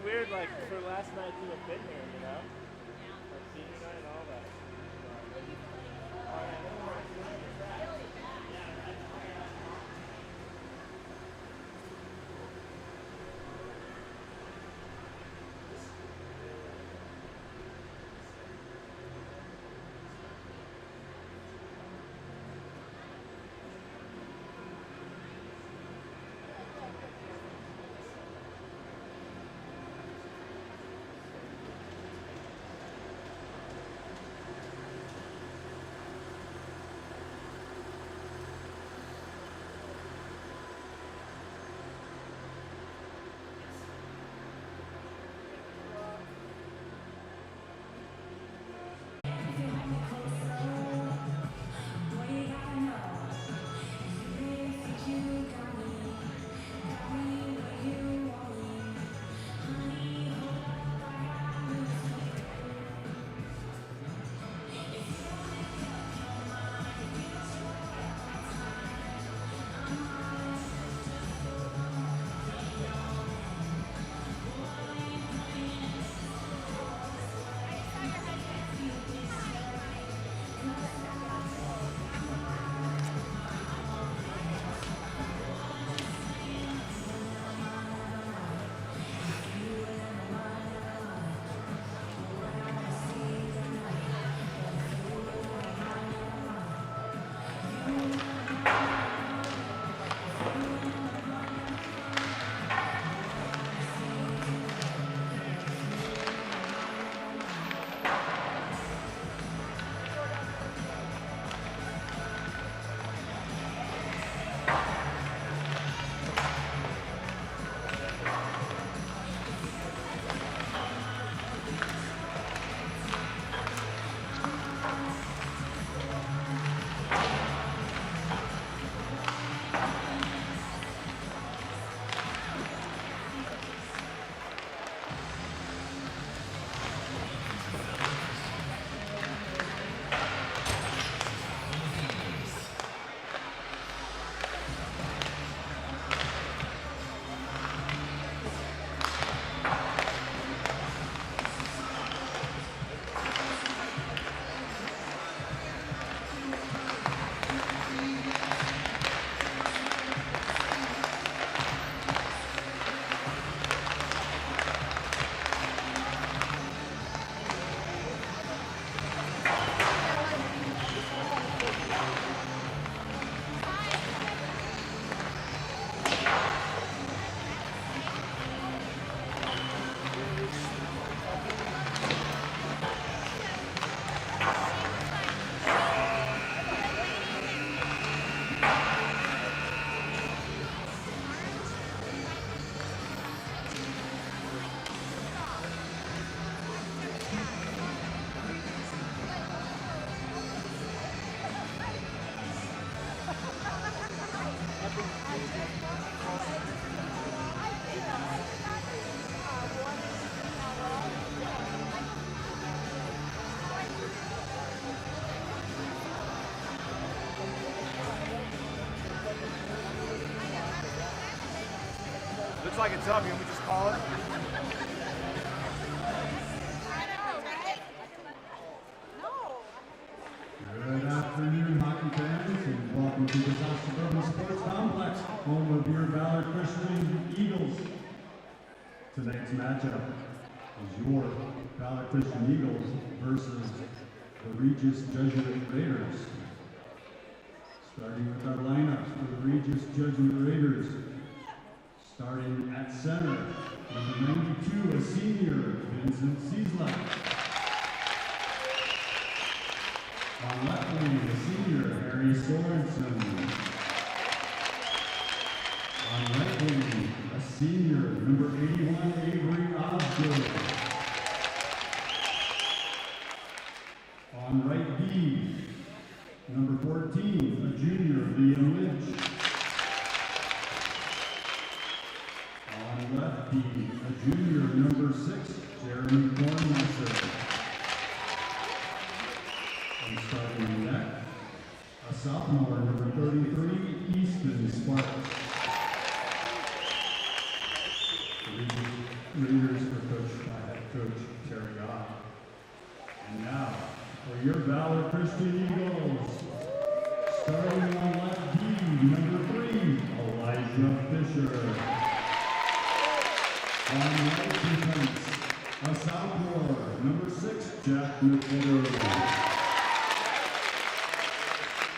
weird, like, for last night to have been here, you know? Like, senior night and all that. Looks like it's up. You want me to just call it? Good afternoon, hockey fans, and welcome to the South Suburban Sports Complex, home of your Valor Christian Eagles. Tonight's matchup is your Valor Christian Eagles versus the Regis Jesuit Raiders. Starting with our lineups for the Regis Jesuit Raiders. Starting at center, number 92, a senior, Vincent Ciesla. On left wing, a senior, Harry Sorensen. On right wing, a senior, number 81, Avery Osgood. On right B, number 14, a junior, Liam Lynch. On left B, a junior, number 6, Jeremy Kornmeister. And starting net, a sophomore, number 33, Easton Sparks. leaders are coached by head coach Terry Gott. And now, for your Valor Christian Eagles, starting on left D, number 3, Elijah Fisher. On right defense, a sophomore, number 6, Jack McKinney.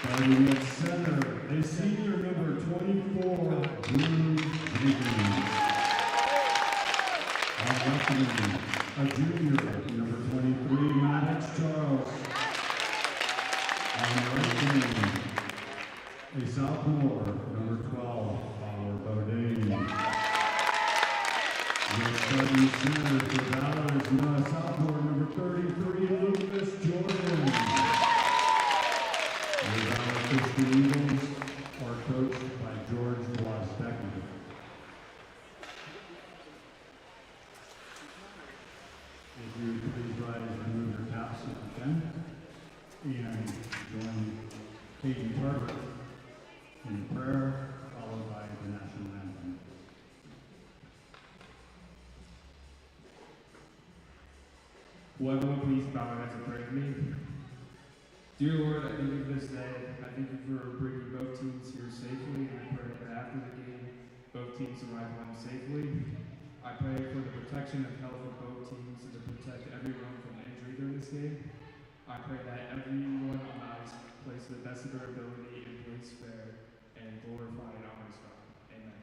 Starting at center, a senior, number 24, Drew Jenkins. On left wing, a junior, number 23, Maddox Charles. On right wing, a sophomore, number 12, Valor Bodine. Your starting center for Valor is now sophomore, number 33, Lucas Jordan. The Valor Christian Eagles are coached by George Wozdecky. If you would please rise and remove your caps if you can, and join Katie Tarver in prayer, followed by the national anthem. Will everyone please bow their heads and pray with me? Dear Lord, I thank you for this day. I thank you for bringing both teams here safely, and I pray that after the game, both teams arrive home safely. I pray for the protection and health of both teams and to protect everyone from the injury during this game. I pray that everyone on ice plays to the best of their ability and plays fair and glorify and honor God. Amen.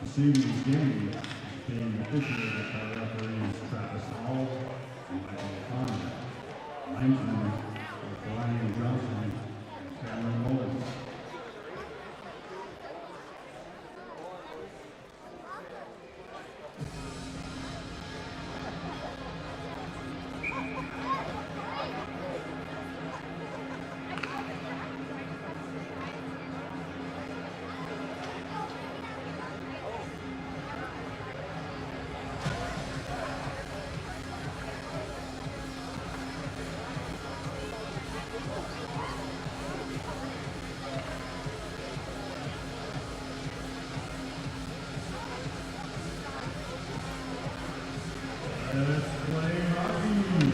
This evening's game is being officiated by referees Travis Hall and Michael O'Connor. Linesmen are Brian Johnson and Cameron Mullins. Let's play hockey.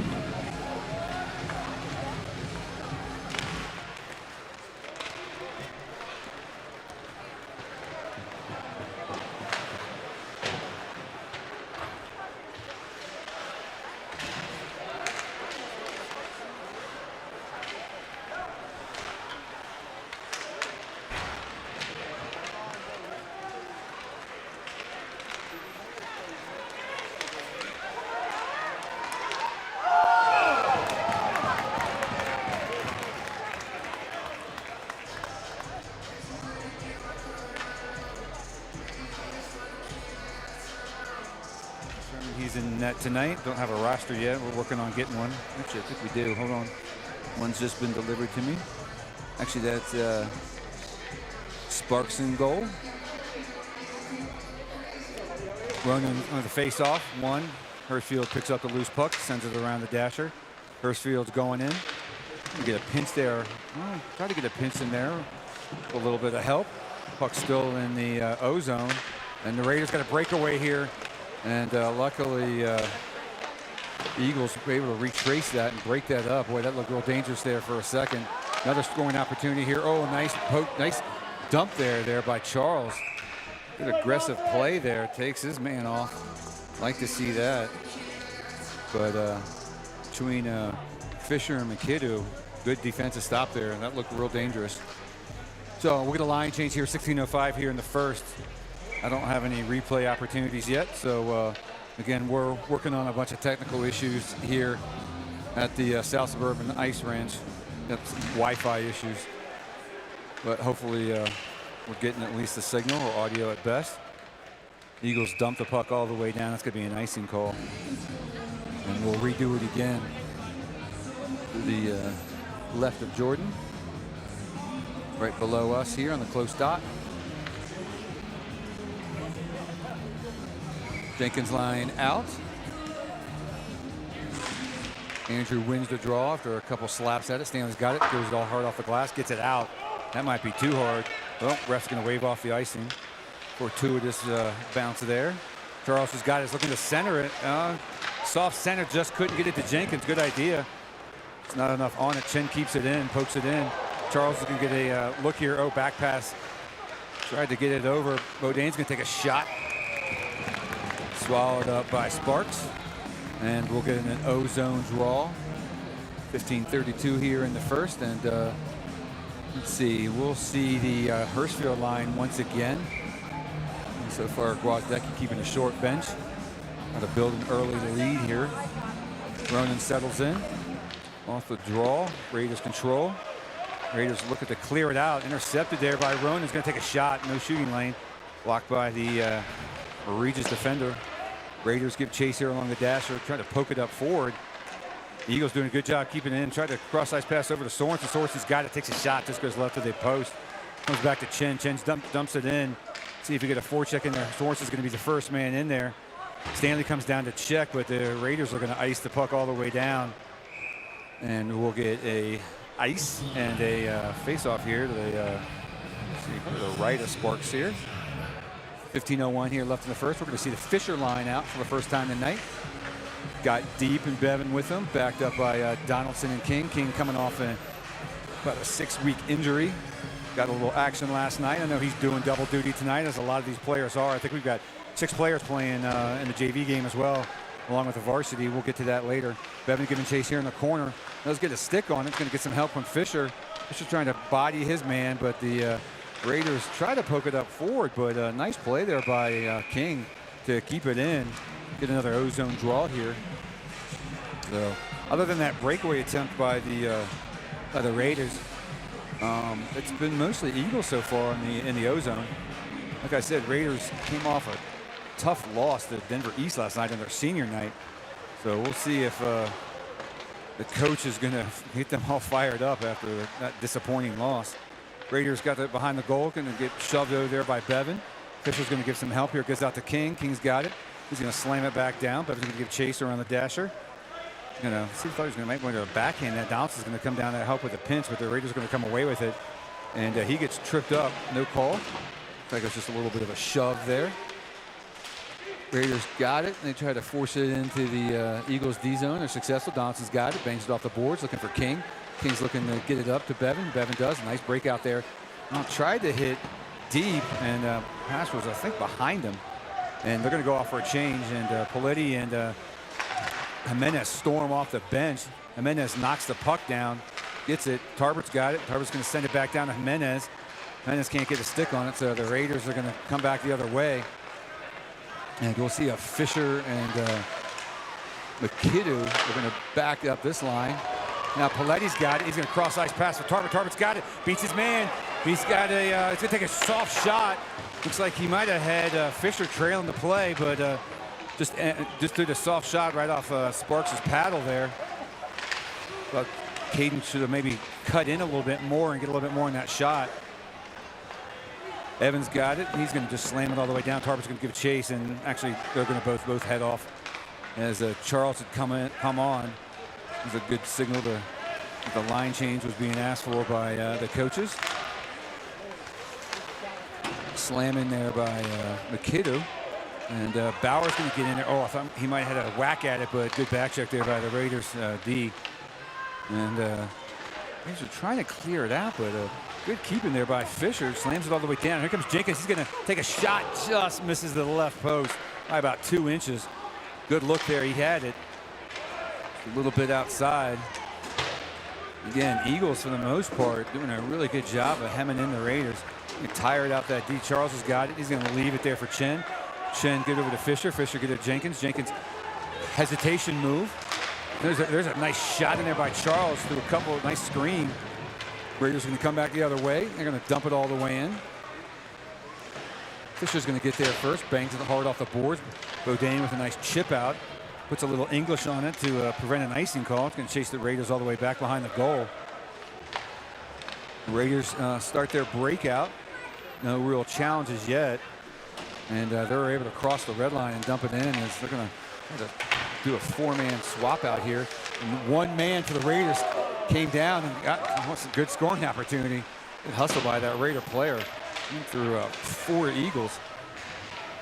He's in net tonight. Don't have a roster yet. We're working on getting one. Actually, I think we do. Hold on. One's just been delivered to me. Actually, that's Sparks in goal. Running on the face-off. One. Hirschfield picks up the loose puck, sends it around the dasher. Hirschfield's going in. You get a pinch there. Well, try to get a pinch in there. A little bit of help. Puck still in the O zone. And the Raiders got a breakaway here. And luckily, the Eagles were able to retrace that and break that up. Boy, that looked real dangerous there for a second. Another scoring opportunity here. Oh, nice poke, nice dump there by Charles. Good aggressive play there. Takes his man off. Like to see that. But between Fisher and McKidoo, good defensive stop there, and that looked real dangerous. So we'll get a line change here, 16:05 here in the first. I don't have any replay opportunities yet, so again, we're working on a bunch of technical issues here at the South Suburban Ice Ranch. That's Wi-Fi issues, but hopefully we're getting at least a signal or audio at best. Eagles dump the puck all the way down. That's going to be an icing call, and we'll redo it again to the left of Jordan, right below us here on the close dot. Jenkins line out. Andrew wins the draw after a couple slaps at it. Stanley's got it, goes it all hard off the glass, gets it out. That might be too hard. Well, ref's going to wave off the icing. Fortuitous bounce there. Charles has got it, is looking to center it. Soft center, just couldn't get it to Jenkins. Good idea. It's not enough on it. Chen keeps it in, pokes it in. Charles is going to get a look here. Oh, back pass. Tried to get it over. Beaudain's going to take a shot. Swallowed up by Sparks. And we'll get an O-zone draw. 15:32 here in the first. And let's see, we'll see the Hirschfield line once again. And so far, Gwozdecky keeping a short bench. Got to build an early lead here. Ronan settles in. Off the draw, Raiders control. Raiders looking to clear it out. Intercepted there by Ronan. He's going to take a shot. No shooting lane. Blocked by the Regis defender. Raiders give chase here along the dasher, trying to poke it up forward. The Eagles doing a good job keeping it in. Tried to cross-ice pass over to Sorensen. Sorensen's got it, takes a shot, just goes left of the post. Comes back to Chen. Chen dumps it in. See if we get a forecheck in there. Sorensen's going to be the first man in there. Stanley comes down to check, but the Raiders are going to ice the puck all the way down. And we'll get a ice and a face-off here to the right of Sparks here. 15:01 here left in the first. We're going to see the Fisher line out for the first time tonight. Got Deep and Bevan with him, backed up by Donaldson and King. King coming off about a 6-week injury. Got a little action last night. I know he's doing double duty tonight, as a lot of these players are. I think we've got 6 players playing in the JV game as well, along with the varsity. We'll get to that later. Bevan giving chase here in the corner. Does get a stick on it. Going to get some help from Fisher. Fisher's trying to body his man, but the Raiders try to poke it up forward, but a nice play there by King to keep it in. Get another O-zone draw here. So, other than that breakaway attempt by the Raiders, it's been mostly Eagles so far in the O-zone. Like I said, Raiders came off a tough loss to Denver East last night on their senior night. So we'll see if the coach is going to get them all fired up after that disappointing loss. Raiders got that behind the goal, going to get shoved over there by Bevan. Fisher's going to give some help here, gets out to King. King's got it. He's going to slam it back down. Bevan's going to give chase around the dasher. See if he thought he was going to make one to a backhand. That Donaldson's going to come down to help with the pinch, but the Raiders are going to come away with it. And he gets tripped up. No call. Looks like it was just a little bit of a shove there. Raiders got it, and they try to force it into the Eagles D zone. They're successful. Donaldson's got it, bangs it off the boards, looking for King. King's looking to get it up to Bevan. Bevan does. A nice breakout there. Tried to hit deep, and pass was, I think, behind him. And they're going to go off for a change. And Paletti and Jimenez storm off the bench. Jimenez knocks the puck down, gets it. Tarbert's got it. Tarbert's going to send it back down to Jimenez. Jimenez can't get a stick on it, so the Raiders are going to come back the other way. And we'll see a Fisher and McKidoo. They're going to back up this line. Now Paletti's got it. He's going to cross ice pass for Tarbert. Tarbert's got it. Beats his man. He's got a. He's going to take a soft shot. Looks like he might have had Fisher trailing the play, but just threw the soft shot right off Sparks' paddle there. But Caden should have maybe cut in a little bit more and get a little bit more in that shot. Evans got it. He's going to just slam it all the way down. Tarbert's going to give chase, and actually they're going to both head off. as Charles had come on. It was a good signal that the line change was being asked for by the coaches. Slam in there by McKidoo. And Bauer's going to get in there. Oh, I thought he might have had a whack at it, but good back check there by the Raiders D. And Raiders are trying to clear it out, but good keeping there by Fisher. Slams it all the way down. Here comes Jenkins. He's going to take a shot. Just misses the left post by about 2 inches. Good look there. He had it. A little bit outside. Again, Eagles, for the most part, doing a really good job of hemming in the Raiders. He tired out that D. Charles has got it. He's going to leave it there for Chen. Chen get over to Fisher. Fisher get to Jenkins. Jenkins hesitation move. There's a nice shot in there by Charles through a couple of nice screen. Raiders going to come back the other way. They're going to dump it all the way in. Fisher's going to get there first. Bangs it hard off the boards. Bodane with a nice chip out. Puts a little English on it to prevent an icing call. It's going to chase the Raiders all the way back behind the goal. The Raiders start their breakout. No real challenges yet. And they're able to cross the red line and dump it in as they're going to do a 4-man swap out here. And 1 man for the Raiders came down and got a good scoring opportunity. Good hustle by that Raider player through 4 Eagles.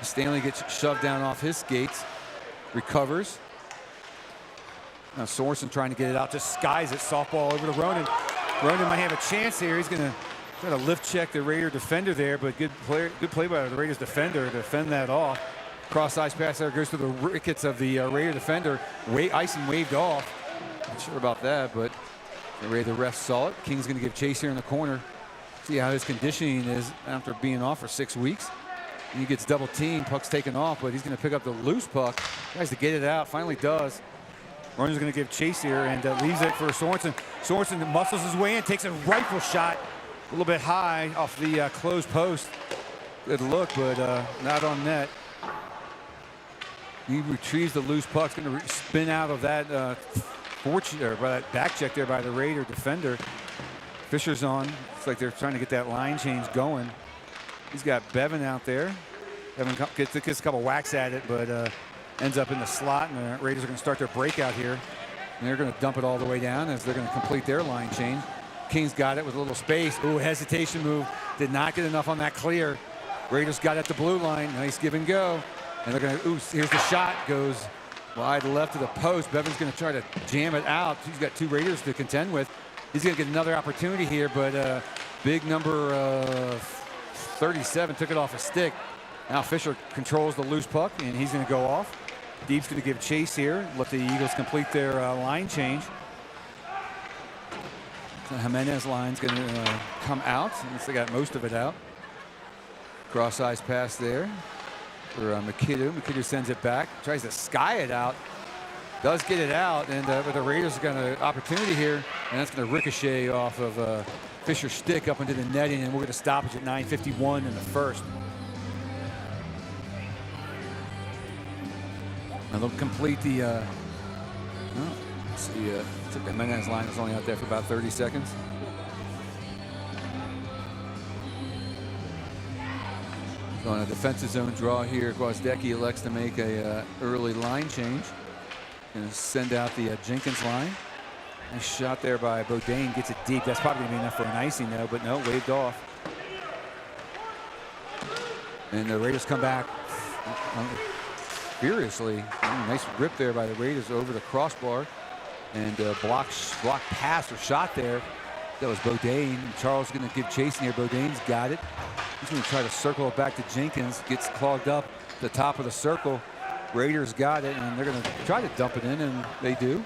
Stanley gets shoved down off his skates, recovers. Now Sorensen trying to get it out, just skies it, softball over to Ronan. Ronan might have a chance here. He's going to try to lift check the Raider defender there, but good play by the Raiders defender to fend that off. Cross ice pass there goes to the rickets of the Raider defender. Icing waved off. Not sure about that, but the ref saw it. King's going to give chase here in the corner. See how his conditioning is after being off for 6 weeks. He gets double teamed, puck's taken off, but he's going to pick up the loose puck. Tries to get it out, finally does. Ronan's going to give chase here and leaves it for Sorensen. Sorensen muscles his way in, takes a rifle shot. A little bit high off the closed post. Good look, but not on net. He retrieves the loose puck. It's going to spin out of that that back check there by the Raider defender. Fisher's on. It's like they're trying to get that line change going. He's got Bevan out there. Bevan gets a couple whacks at it, but ends up in the slot. And the Raiders are going to start their breakout here. And they're going to dump it all the way down as they're going to complete their line change. King's got it with a little space. Ooh, hesitation move. Did not get enough on that clear. Raiders got at the blue line. Nice give and go. And they're going to, here's the shot. Goes wide left of the post. Bevan's going to try to jam it out. He's got 2 Raiders to contend with. He's going to get another opportunity here, but big number 37 took it off a stick. Now Fisher controls the loose puck, and he's going to go off. Deep's going to give chase here. Let the Eagles complete their line change. So Jimenez line's going to come out. Since they got most of it out. Cross ice pass there for McKidoo. McKidoo sends it back. Tries to sky it out. Does get it out, and but the Raiders are going to opportunity here, and that's going to ricochet off of Fisher's stick up into the netting, and we're going to stop it at 9:51 in the first. And they'll complete the. Let's see, the Jimenez line is only out there for about 30 seconds. So on a defensive zone draw here, Gwozdecki elects to make a early line change. Going to send out the Jenkins line. Nice shot there by Bodane. Gets it deep. That's probably going to be enough for an icing, though, but no, waved off. And the Raiders come back furiously. Nice rip there by the Raiders over the crossbar. And block pass or shot there. That was Bodane. Charles going to give chasing here. Bodane's got it. He's going to try to circle it back to Jenkins. Gets clogged up the top of the circle. Raiders got it, and they're going to try to dump it in, and they do.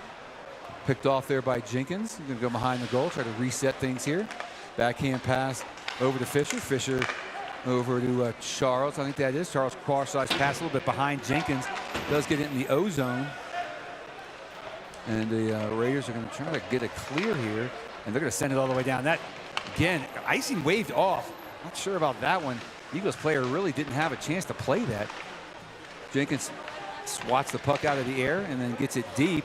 Picked off there by Jenkins. He's going to go behind the goal, try to reset things here. Backhand pass over to Fisher. Fisher over to Charles. I think that is Charles. Cross-ice pass a little bit behind Jenkins. Does get it in the O zone. And the Raiders are going to try to get it clear here, and they're going to send it all the way down. That, again, icing waved off. Not sure about that one. Eagles player really didn't have a chance to play that. Jenkins swats the puck out of the air and then gets it deep.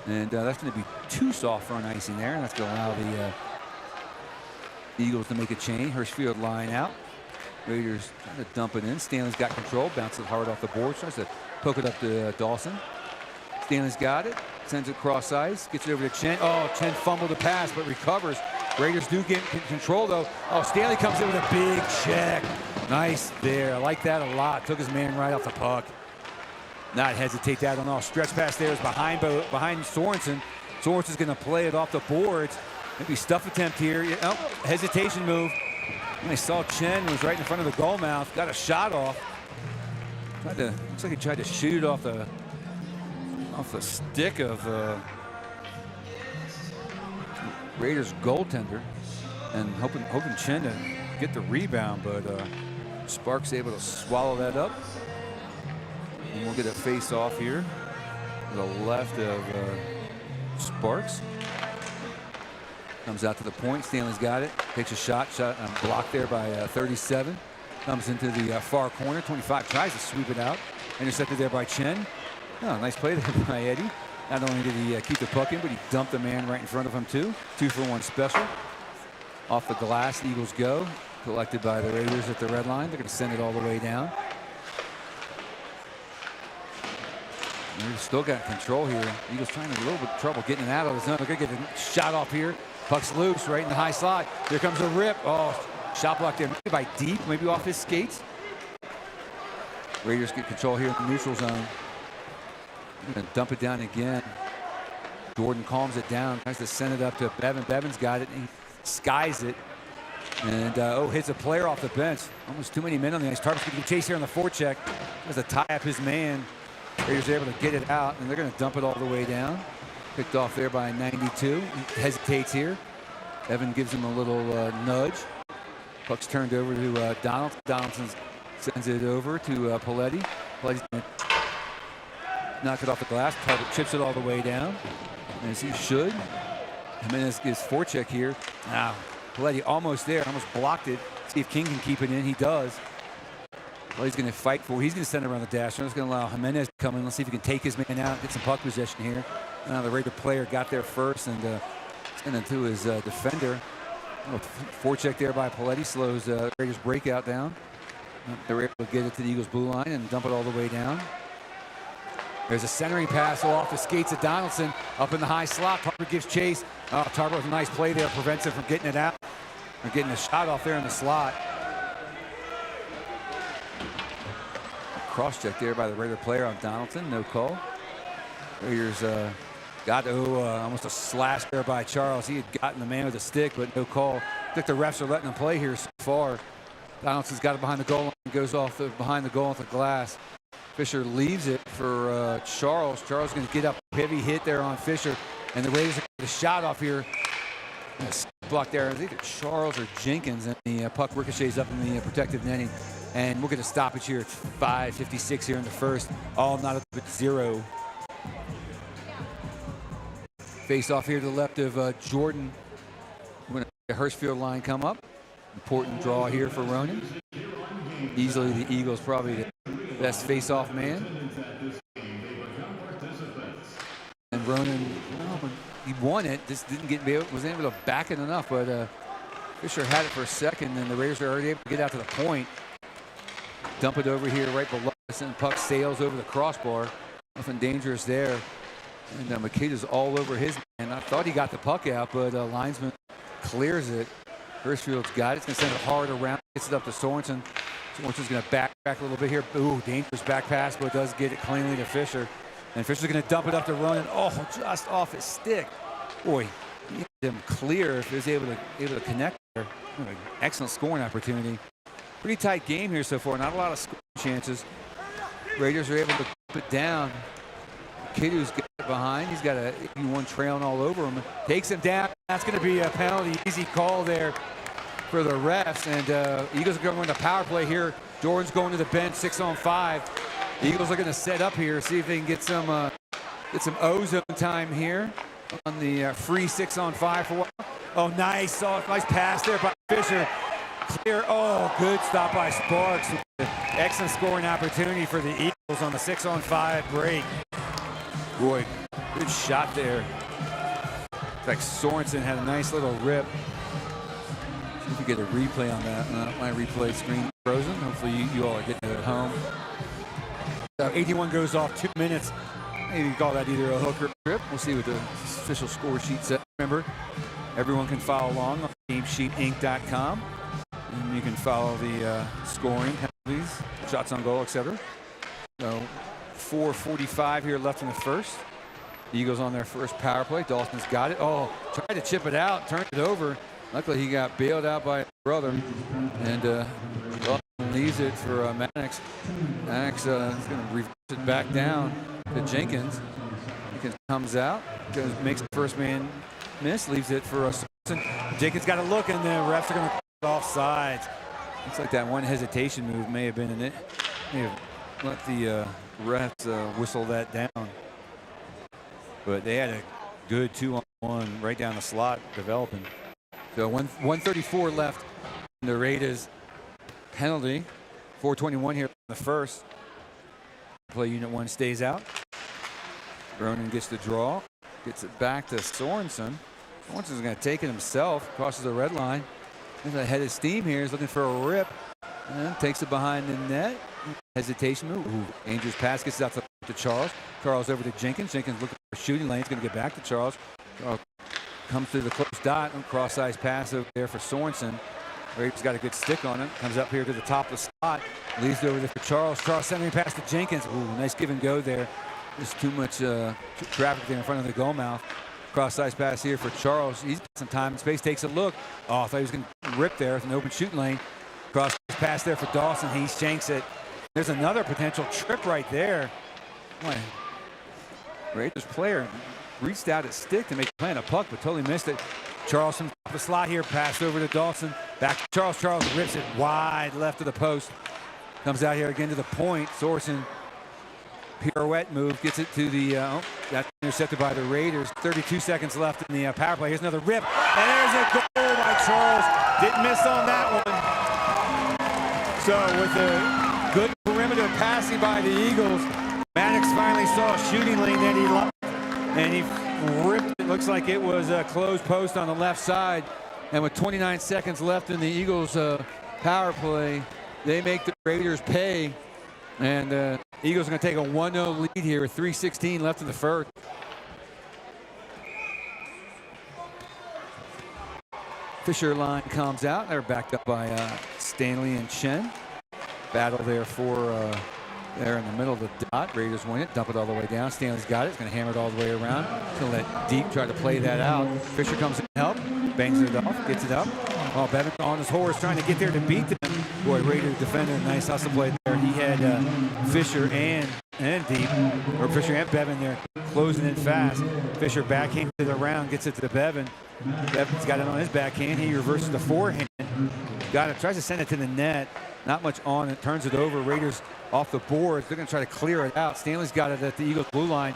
And that's going to be too soft for an icing there. And that's going to allow the Eagles to make a change. Hirschfield line out. Raiders trying to dump it in. Stanley's got control. Bounces it hard off the board. Tries to poke it up to Dawson. Stanley's got it. Sends it across ice. Gets it over to Chen. Oh, Chen fumbled the pass, but recovers. Raiders do get control, though. Oh, Stanley comes in with a big check. Nice there. I like that a lot. Took his man right off the puck. Not hesitate that on all. Stretch pass there is behind Sorensen. Sorensen's going to play it off the boards. Maybe stuff attempt here. Oh, hesitation move. And I saw Chen was right in front of the goal mouth. Got a shot off. Looks like he tried to shoot it off the stick of Raiders goaltender, and hoping Chen to get the rebound, but Sparks able to swallow that up. And we'll get a face off here to the left of Sparks. Comes out to the point. Stanley's got it. Takes a shot blocked there by 37. Comes into the far corner. 25 tries to sweep it out. Intercepted there by Chen. Oh, nice play there by Eddie. Not only did he keep the puck in, but he dumped the man right in front of him too. 2-for-1 special. Off the glass, Eagles go. Collected by the Raiders at the red line. They're going to send it all the way down. They've still got control here. Eagles trying a little bit of trouble getting it out of the zone. They're going to get a shot off here. Puck's loose right in the high slot. Here comes a rip. Oh, shot block there. Maybe by deep, maybe off his skates. Raiders get control here in the neutral zone. Going to dump it down again. Jordan calms it down. Tries to send it up to Bevan. Bevan's got it. He skies it. And hits a player off the bench. Almost too many men on the ice. Tarvis getting chase here on the forecheck. Has to tie up his man. Raiders are able to get it out, and they're going to dump it all the way down. Picked off there by 92. He hesitates here. Evan gives him a little nudge. Puck's turned over to Donaldson. Donaldson sends it over to Paletti. Paletti's going to knock it off the glass. Target chips it all the way down, as he should. Jimenez gives forecheck here. Now, Paletti almost there, almost blocked it. See if King can keep it in. He does. Well, he's going to fight for it. He's going to send it around the dash. He's going to allow Jimenez to come in. Let's see if he can take his man out, get some puck possession here. Now the Raider player got there first and sent it to his defender. Forecheck there by Paletti slows Raiders breakout down. They're able to get it to the Eagles blue line and dump it all the way down. There's a centering pass off the skates of Donaldson up in the high slot. Tarver gives chase. Tarver with a nice play there, prevents him from getting it out. Or getting a shot off there in the slot. Cross check there by the Raider player on Donaldson. No call. Raiders got almost a slash there by Charles. He had gotten the man with a stick, but no call. I think the refs are letting him play here so far. Donaldson's got it behind the goal line. Goes off behind the goal off the glass. Fisher leaves it for Charles. Charles going to get up. Heavy hit there on Fisher. And the Raiders are going to get a shot off here. Block there. I think it's Charles or Jenkins. And the puck ricochets up in the protective netting. And we'll get a stoppage here. It's 5:56 here in the first. All not at 0. Face off here to the left of Jordan. When the Hirschfield line come up. Important draw here for Ronan. Easily the Eagles probably the best face-off man. And Ronan, he won it. Just wasn't able to back it enough. But Fisher had it for a second, and the Raiders are already able to get out to the point. Dump it over here right below us, and puck sails over the crossbar. Nothing dangerous there. And Makeda's all over his man. I thought he got the puck out, but linesman clears it. Hirschfield's got it. It's going to send it hard around. Gets it up to Sorensen. Sorensen's going to back a little bit here. Ooh, dangerous back pass, but does get it cleanly to Fisher. And Fisher's going to dump it up to Ronan. Oh, just off his stick. Boy, he had him clear if he was able to connect there. Excellent scoring opportunity. Pretty tight game here so far. Not a lot of scoring chances. Raiders are able to put it down. Kidu's got it behind. He's got a 81 trailing all over him. Takes him down. That's going to be a penalty. Easy call there for the refs. And Eagles are going to power play here. Jordan's going to the bench, 6-on-5. The Eagles are going to set up here, see if they can get some ozone time here on the free 6-on-5 for what? Oh, nice pass there by Fisher. Clear. Oh, good stop by Sparks. Excellent scoring opportunity for the Eagles on the 6-on-5 break. Boy, good shot there. It's like Sorensen had a nice little rip. See if we get a replay on that. My replay screen frozen. Hopefully you all are getting it at home. 81 goes off, 2 minutes Maybe you call that either a hook or a trip. We'll see what the official score sheet says. Remember, everyone can follow along on GameSheetInc.com. And you can follow the scoring, penalties, shots on goal, etc. So 4:45 here left in the first. The Eagles on their first power play. Dawson's got it. Oh, tried to chip it out, turned it over. Luckily, he got bailed out by his brother. And Dawson leaves it for Maddox. Maddox is going to reverse it back down to Jenkins. Jenkins comes out, makes the first man miss, leaves it for Sorensen. Jenkins got a look, and the refs are going to call it offsides. Looks like that one hesitation move may have been in it. May have let the refs whistle that down. But they had a good 2-on-1 right down the slot developing. So 1:34 left. The Raiders penalty. 4:21 here in the first. Play unit 1 stays out. Ronan gets the draw. Gets it back to Sorensen. Sorensen's going to take it himself. Crosses the red line. He's ahead of steam here. He's looking for a rip. And takes it behind the net. Hesitation move. Ooh, Andrews pass gets it out to Charles. Charles over to Jenkins. Jenkins looking for a shooting lane. He's going to get back to Charles. Comes through the close dot. Cross-size pass over there for Sorensen. Raiders got a good stick on it. Comes up here to the top of the slot. Leaves it over there for Charles. Charles sending pass to Jenkins. Ooh, nice give and go there. Just too much traffic there in front of the goal mouth. Cross-size pass here for Charles. He's got some time and space. Takes a look. Oh, I thought he was going to rip there with an open shooting lane. Cross pass there for Dawson. He shanks it. There's another potential trip right there. Boy, Raiders player reached out his stick to make plant a puck, but totally missed it. Charles from the slot here. Passed over to Dawson. Back to Charles. Charles rips it wide left of the post. Comes out here again to the point. Sorensen pirouette move, gets it to the, that's intercepted by the Raiders. 32 seconds left in the power play. Here's another rip, and there's a goal by Charles. Didn't miss on that one. So with a good perimeter passing by the Eagles, Maddox finally saw a shooting lane that he loved, and he ripped it. Looks like it was a closed post on the left side. And with 29 seconds left in the Eagles power play, they make the Raiders pay. And Eagles are going to take a 1-0 lead here with 3:16 left in the first. Fisher line comes out. They're backed up by Stanley and Chen. Battle there for there in the middle of the dot. Raiders win it, dump it all the way down. Stanley's got it. He's going to hammer it all the way around. He's going to let Deep try to play that out. Fisher comes in to help, bangs it off, gets it up. Oh, Bevan on his horse trying to get there to beat them. Boy, Raider defender, nice hustle play there. He had Fisher and Deep, or Fisher and Bevan there closing in fast. Fisher backhand to the round, gets it to Bevan. Bevan's got it on his backhand. He reverses the forehand. Got it, tries to send it to the net. Not much on it, turns it over. Raiders off the boards. They're going to try to clear it out. Stanley's got it at the Eagles blue line.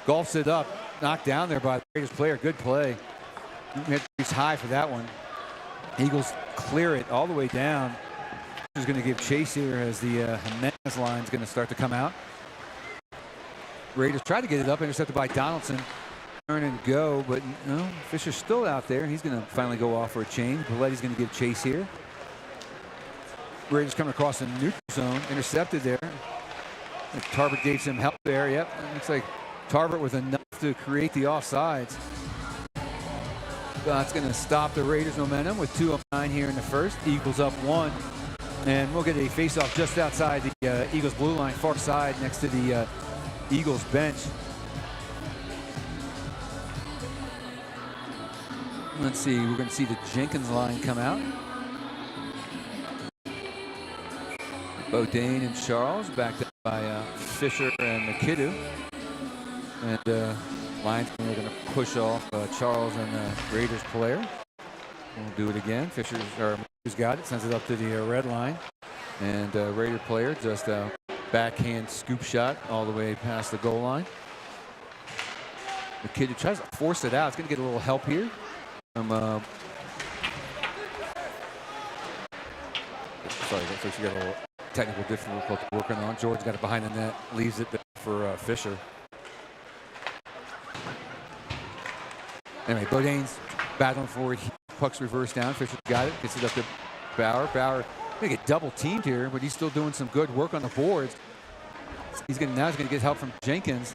Golfs it up, knocked down there by the Raiders player. Good play. He had to reach high for that one. Eagles clear it all the way down. He's going to give chase here as the Jimenez line is going to start to come out. Raiders try to get it up, intercepted by Donaldson. Turn and go, but no, Fisher's still out there. He's going to finally go off for a change. Belletti's going to give chase here. Raiders coming across the neutral zone, intercepted there. Tarbert gave some help there. Yep, looks like Tarbert with enough to create the offsides. That's going to stop the Raiders' momentum with 2:09 here in the first. Eagles up 1. And we'll get a face-off just outside the Eagles blue line, far side next to the Eagles bench. Let's see, we're going to see the Jenkins line come out. Bodine and Charles backed up by Fisher and McKidoo. And linesmen are going to push off Charles and the Raiders player. We'll do it again. Fisher's got it, sends it up to the red line. And Raider player just backhand scoop shot all the way past the goal line. McKidoo tries to force it out. It's going to get a little help here from sorry, Fisher got a little technical difficulty working on. George got it behind the net, leaves it for Fisher. Anyway, Bodine's battling for it. Puck's reversed down. Fisher got it, gets it up to Bauer. Bauer going to get double teamed here, but he's still doing some good work on the boards. He's going to get help from Jenkins.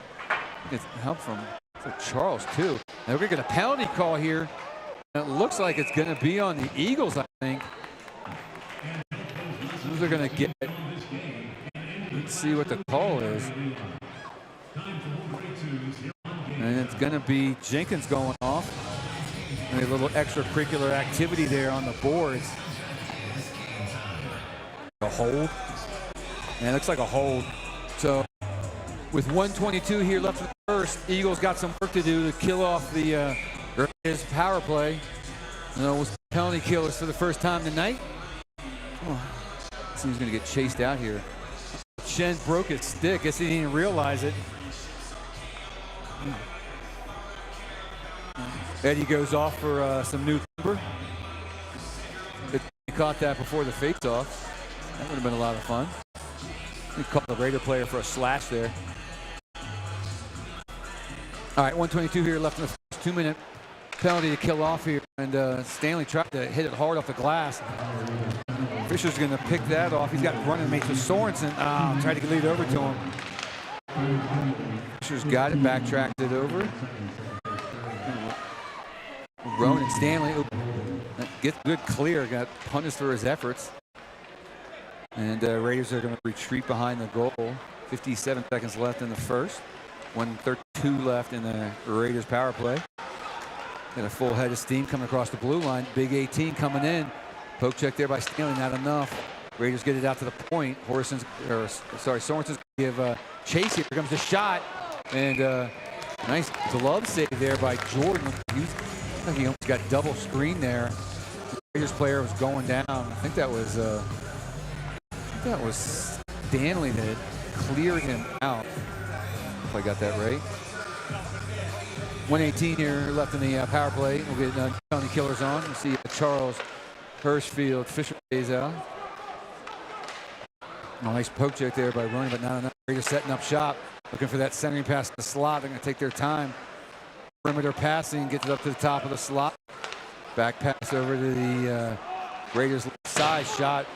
It's help from Charles, too. Now we're going to get a penalty call here. It looks like it's going to be on the Eagles, I think. Who's they're going to get? Let's see what the call is. And it's going to be Jenkins going off. And a little extracurricular activity there on the boards. A hold. And it looks like a hold. So with 1:22 here left in the first, Eagles got some work to do to kill off the Regis power play. Was penalty killers for the first time tonight. Seems going to get chased out here. Shen broke his stick. Guess he didn't realize it. Eddie goes off for some new timber. He caught that before the face-off. That would have been a lot of fun. He caught the Raider player for a slash there. All right, 1:22 here left in the first. 2-minute penalty to kill off here. And Stanley tried to hit it hard off the glass. Fisher's going to pick that off. He's got running mates with Sorensen. Tried to lead over to him. Fisher's got it, backtracked it over. Ronan Stanley gets good clear, got punished for his efforts. And Raiders are going to retreat behind the goal. 57 seconds left in the first. 1:32 left in the Raiders power play. Got a full head of steam coming across the blue line. Big 18 coming in. Poke check there by Stanley, not enough. Raiders get it out to the point. Sorensen's going to give chase here. Here comes the shot. And nice glove save there by Jordan. He almost got double screen there. The Raiders player was going down. I think that was Stanley that cleared him out. If I got that right. 1:18 here left in the power play. We'll get penalty killers on. We'll see Charles Hirschfield. Fisher stays out. Nice poke check there by Rooney, but not enough. Raiders setting up shop, looking for that centering pass to the slot. They're going to take their time. Perimeter passing, gets it up to the top of the slot. Back pass over to the Raiders left side. Shot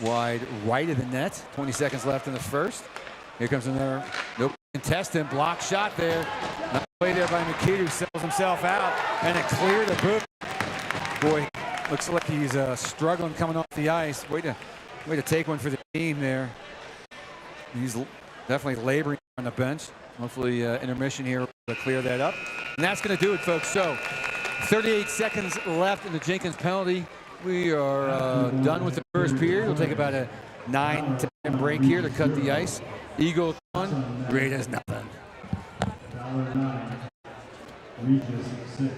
wide right of the net. 20 seconds left in the first. Here comes another contestant. Block shot there. Nice play there by McKee, who sells himself out. And it cleared the boot. Boy, looks like he's struggling coming off the ice. Way to take one for the team there. He's definitely laboring on the bench. Hopefully intermission here to clear that up. And that's going to do it, folks. So 38 seconds left in the Jenkins penalty. We are done with the first period. We'll take about a 9-10 break here to cut the ice. Eagles 1, Raiders nothing. Valor 9, Regis 6.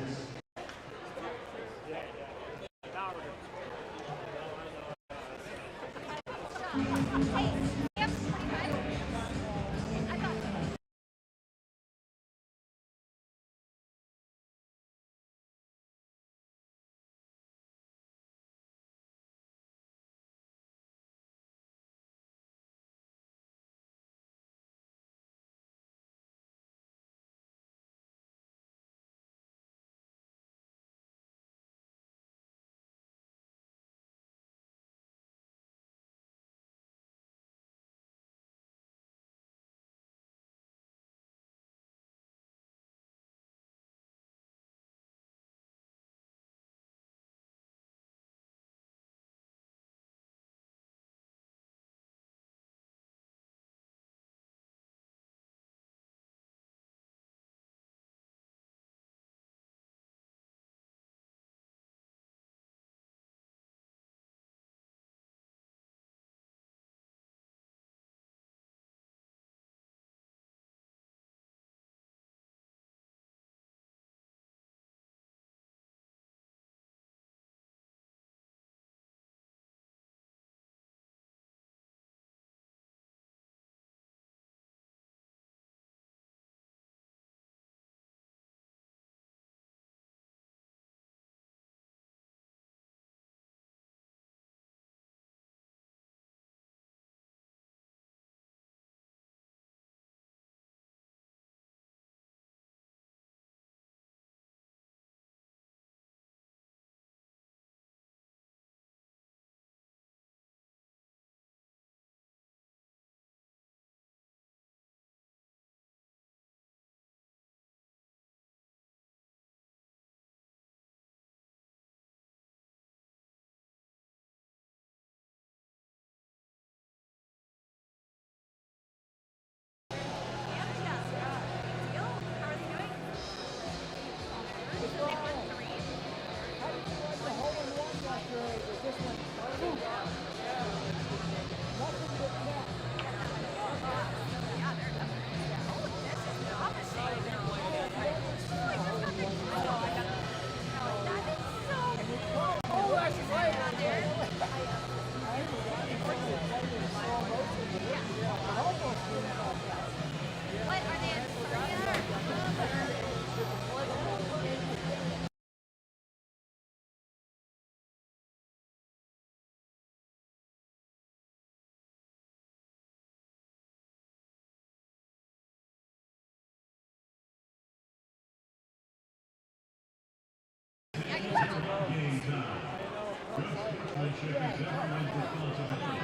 sportsmanship is everyone's responsibility.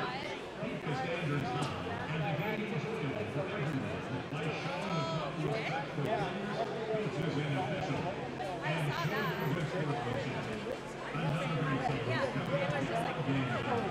Keep the standards high and the game enjoyable for everyone by showing the proper respect for players, coaches, and officials. And show your good sportsmanship. Another great sequence coming up with game day.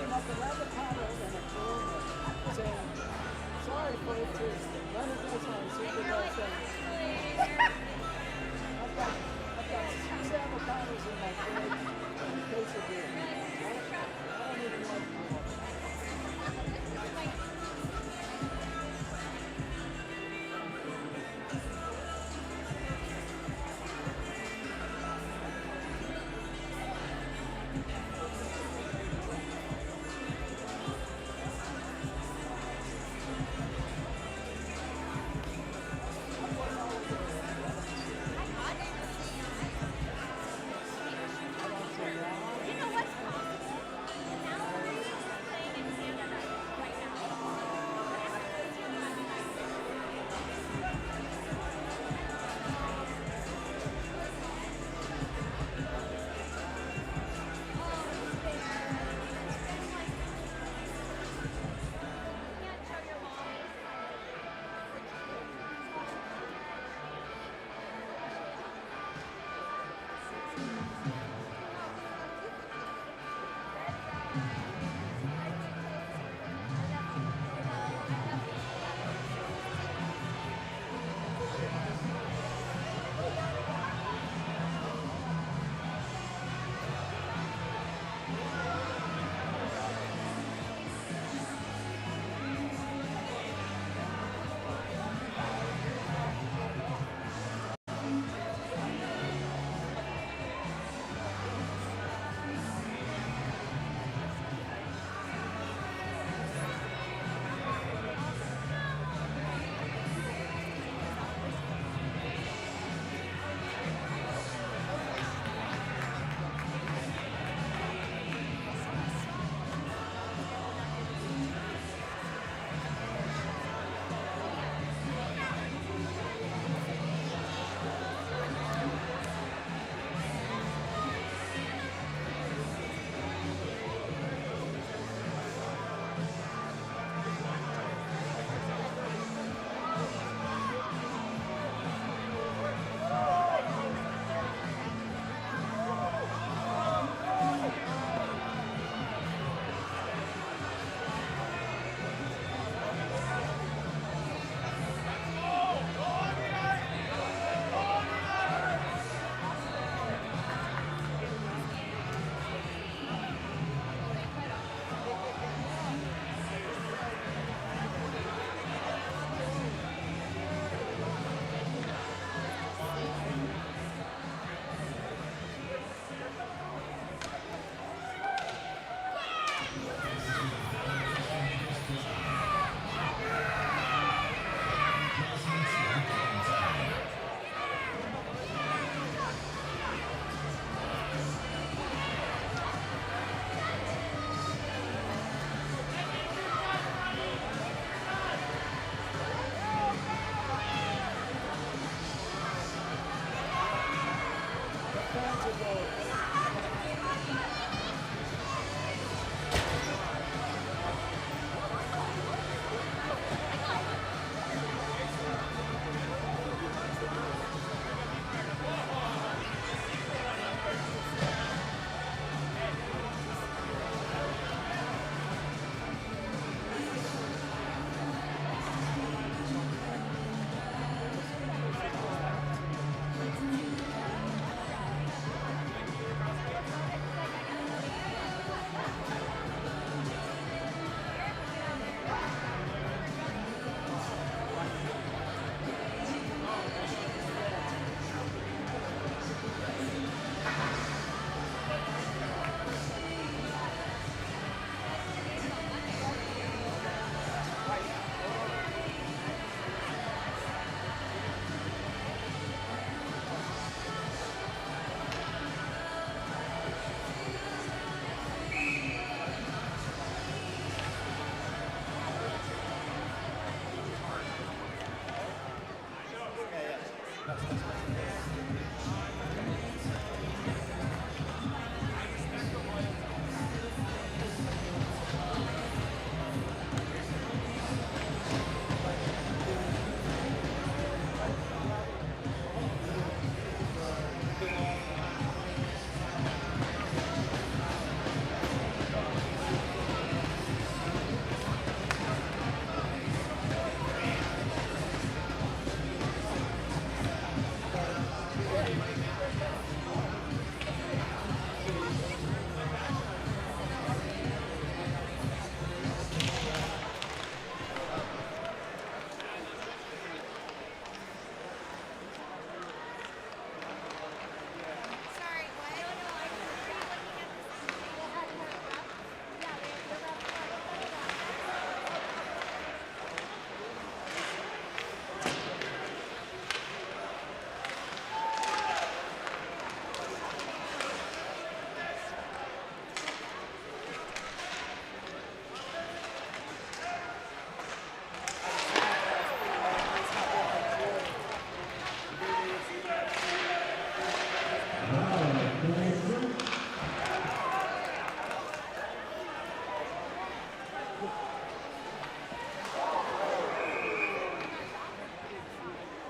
came up with avocados and a broom saying, sorry folks, it's Leonard Wilson, Super Bowl saying, I've got 6 avocados in my fridge and a case of beer. I don't even like my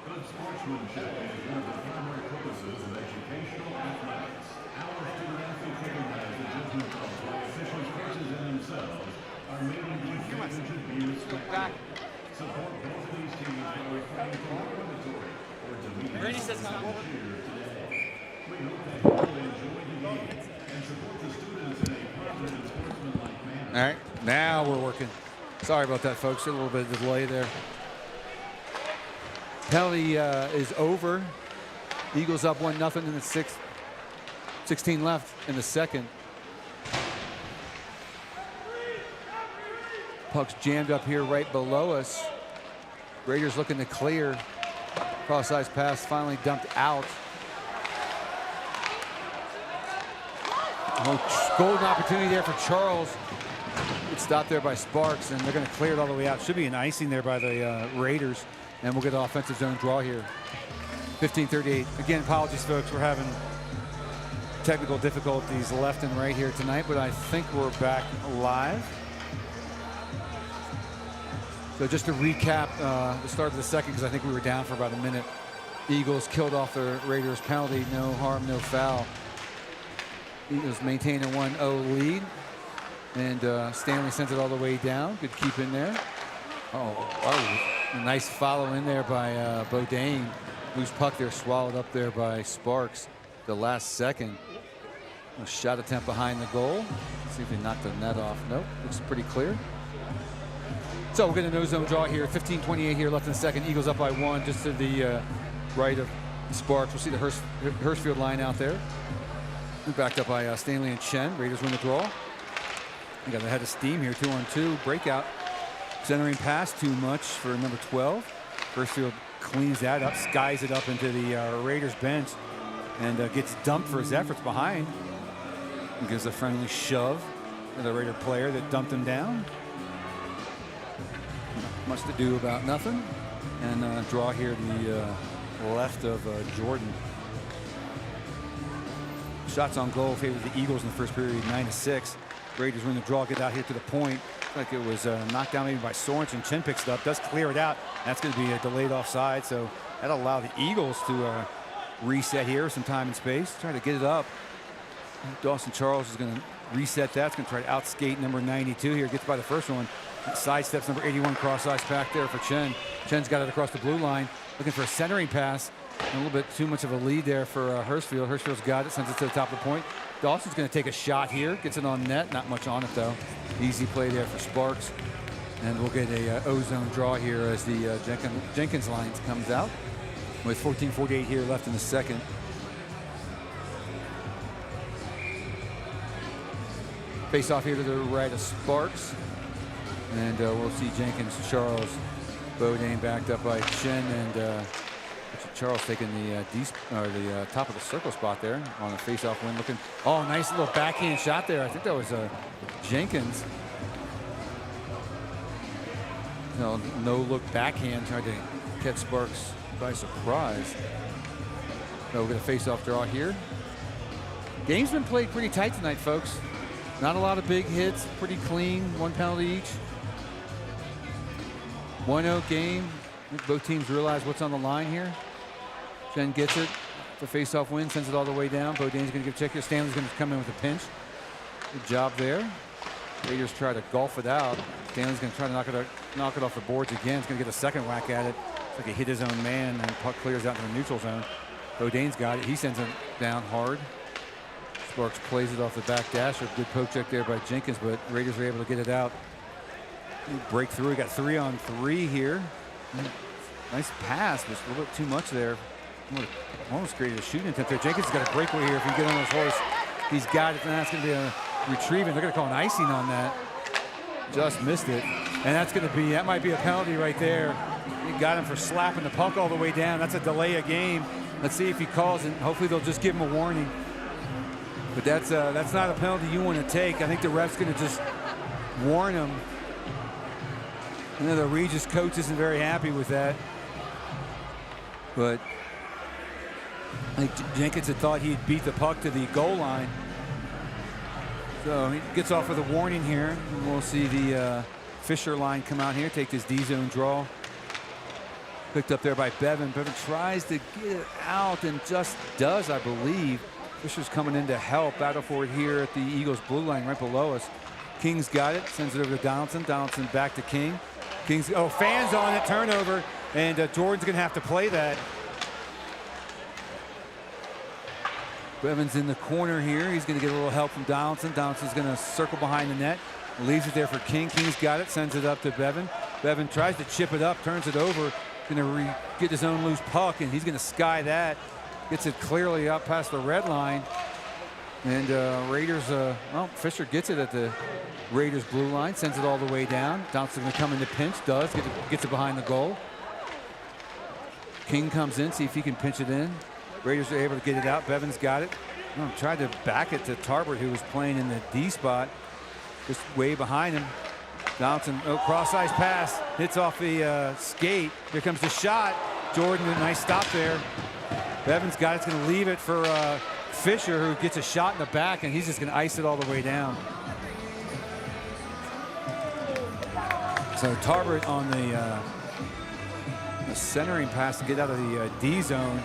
Good sportsmanship is one of the primary purposes of educational athletics. Our student-athletes recognize that judgment calls by officials, coaches, and themselves are made in good faith and should be respected. Support both of these teams by refraining from derogatory or demeaning Regis says not. here today. We hope that you will enjoy the game and support the students in a positive and sportsmanlike manner. All right, now we're working. Sorry about that, folks. A little bit of delay there. Penalty is over. Eagles up 1-0 in the sixth. 16 left in the second. Puck's jammed up here right below us. Raiders looking to clear. Cross-ice pass finally dumped out. Oh, golden opportunity there for Charles. It's stopped there by Sparks, and they're going to clear it all the way out. Should be an icing there by the Raiders, and we'll get an offensive zone draw here. 15:38. Again, apologies, folks. We're having technical difficulties left and right here tonight, but I think we're back live. So just to recap the start of the second, because I think we were down for about a minute. Eagles killed off the Raiders penalty. No harm, no foul. Eagles maintain a 1-0 lead. And Stanley sent it all the way down. Good keep in there. A nice follow in there by Bodine. Loose puck there swallowed up there by Sparks. The last second. A shot attempt behind the goal. Let's see if he knocked the net off. Nope, looks pretty clear. So we're getting a no-zone draw here. 15:28 here left in the second. Eagles up by 1 just to the right of Sparks. We'll see the Hurstfield line out there. We're backed up by Stanley and Chen. Raiders win the draw. We got a head of steam here, 2-on-2 breakout. Centering pass too much for number 12. Hurstfield cleans that up, skies it up into the Raiders bench, and gets dumped for his efforts behind. And gives a friendly shove to the Raider player that dumped him down. Not much to do about nothing. And draw here to the left of Jordan. Shots on goal favored the Eagles in the first period, 9-6. Raiders win the draw, get out here to the point. Like it was knocked down maybe by Sorensen. Chen picks it up, does clear it out. That's going to be a delayed offside, so that'll allow the Eagles to reset here, some time and space. Try to get it up. Dawson Charles is going to reset that. It's going to try to outskate number 92 here. Gets by the first one. Sidesteps number 81, cross-ice back there for Chen. Chen's got it across the blue line. Looking for a centering pass. And a little bit too much of a lead there for Hurstfield. Hurstfield's got it, sends it to the top of the point. Dawson's going to take a shot here. Gets it on net. Not much on it, though. Easy play there for Sparks. And we'll get a O-zone draw here as the Jenkins line comes out. With 14:48 here left in the second. Face off here to the right of Sparks. And we'll see Jenkins, Charles, Bodine backed up by Chen, and Charles taking the top of the circle spot there on a face-off win. Looking, nice little backhand shot there. I think that was Jenkins. No look backhand, tried to catch Sparks by surprise. So we're going to face-off draw here. Game's been played pretty tight tonight, folks. Not a lot of big hits, pretty clean, 1 penalty each. 1-0 game. I think both teams realize what's on the line here. Chen gets it. The face-off win, sends it all the way down. Bodine's going to give a check here. Stanley's going to come in with a pinch. Good job there. Raiders try to golf it out. Stanley's going to try to knock it off the boards again. He's going to get a second whack at it. It's like he hit his own man, and puck clears out into the neutral zone. Bodine's got it. He sends it down hard. Sparks plays it off the back dash. A good poke check there by Jenkins, but Raiders were able to get it out. Break through. We got 3-on-3 here. Nice pass, but a little bit too much there. Almost created a shooting attempt there. Jenkins has got a breakaway here. If you get on his horse, he's got it. And that's going to be a retrieving. They're going to call an icing on that. Just missed it. And that might be a penalty right there. He got him for slapping the puck all the way down. That's a delay of game. Let's see if he calls it. Hopefully they'll just give him a warning. But that's not a penalty you want to take. I think the ref's going to just warn him. I know the Regis coach isn't very happy with that. But I think Jenkins had thought he'd beat the puck to the goal line. So he gets off with a warning here. And we'll see the Fisher line come out here, take this D-zone draw. Picked up there by Bevan. Bevan tries to get it out and just does, I believe. Fisher's coming in to help. Battle for it here at the Eagles blue line right below us. King's got it, sends it over to Donaldson. Donaldson back to King. King's, oh, fans on it, turnover. And Jordan's gonna have to play that. Bevan's in the corner here. He's gonna get a little help from Donaldson. Donaldson's gonna circle behind the net. Leaves it there for King. King's got it, sends it up to Bevan. Bevan tries to chip it up, turns it over. Gonna get his own loose puck, and he's gonna sky that. Gets it clearly up past the red line. And Raiders, well, Fisher gets it at the Raiders blue line, sends it all the way down. Donaldson's gonna come in the pinch, gets it behind the goal. King comes in, see if he can pinch it in. Raiders are able to get it out. Bevan's got it. Oh, tried to back it to Tarbert, who was playing in the D spot, just way behind him. Donaldson, oh, cross-ice pass, hits off the skate. Here comes the shot. Jordan, a nice stop there. Bevan's got it, it's gonna leave it for Fisher, who gets a shot in the back, and he's just gonna ice it all the way down. So Tarbert on the centering pass to get out of the D zone,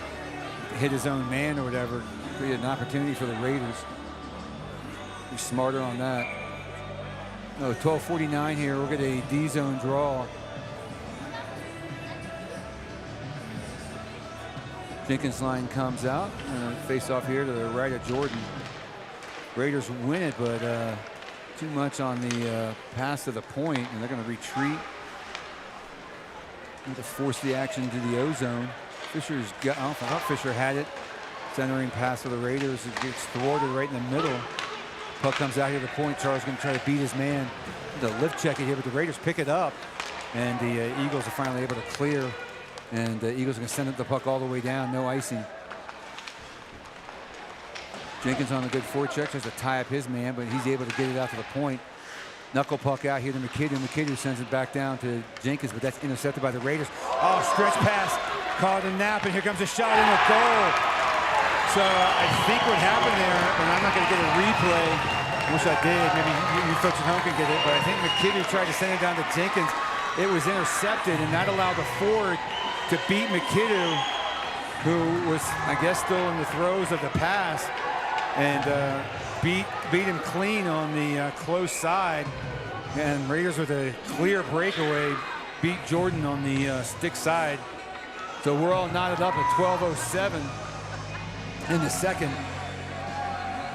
hit his own man or whatever, created an opportunity for the Raiders. Be smarter on that. Oh, 12:49 here. We'll get a D zone draw. Jenkins line comes out, and face off here to the right of Jordan. Raiders win it, but too much on the pass to the point, and they're going to retreat. Need to force the action to the O zone. Fisher's got, I thought Fisher had it. Centering pass for the Raiders. It gets thwarted right in the middle. Puck comes out here to the point. Charles going to try to beat his man. The lift check it here, but the Raiders pick it up, and the Eagles are finally able to clear. And the Eagles are going to send the puck all the way down. No icing. Jenkins on a good forecheck, tries to tie up his man, but he's able to get it out to the point. Knuckle puck out here to McKiddoo. McKiddoo sends it back down to Jenkins, but that's intercepted by the Raiders. Oh, stretch pass, caught a nap, and here comes a shot in the goal. So I think what happened there, and I'm not going to get a replay. I wish I did. Maybe you folks at home can get it, but I think McKiddoo tried to send it down to Jenkins. It was intercepted, and that allowed the forward to beat McKiddoo, who was, I guess, still in the throes of the pass, and beat him clean on the close side. And Raiders with a clear breakaway beat Jordan on the stick side. So we're all knotted up at 12:07 in the second.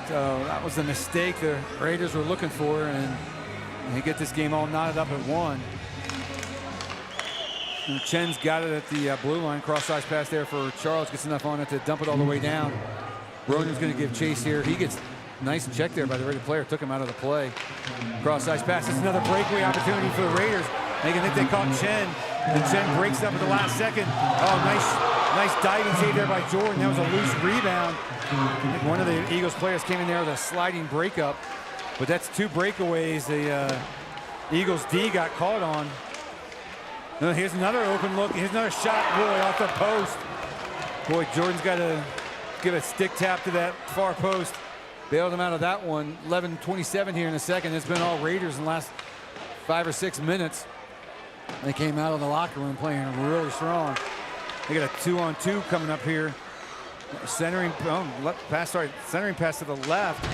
So that was the mistake the Raiders were looking for, and they get this game all knotted up at 1. And Chen's got it at the blue line. Cross-ice pass there for Charles. Gets enough on it to dump it all the way down. Ronan's going to give chase here. He gets nice check there by the Raider player. Took him out of the play. Cross-ice pass. It's another breakaway opportunity for the Raiders. They think they caught Chen. And Chen breaks up at the last second. Oh, nice diving save there by Jordan. That was a loose rebound. One of the Eagles players came in there with a sliding breakup. But that's 2 breakaways the Eagles D got caught on. Here's another open look. Here's another shot, boy, off the post. Boy, Jordan's got to give a stick tap to that far post. Bailed him out of that one. 11:27 here in the second. It's been all Raiders in the last 5 or 6 minutes. They came out of the locker room playing really strong. They got a 2-on-2 coming up here. Centering pass to the left.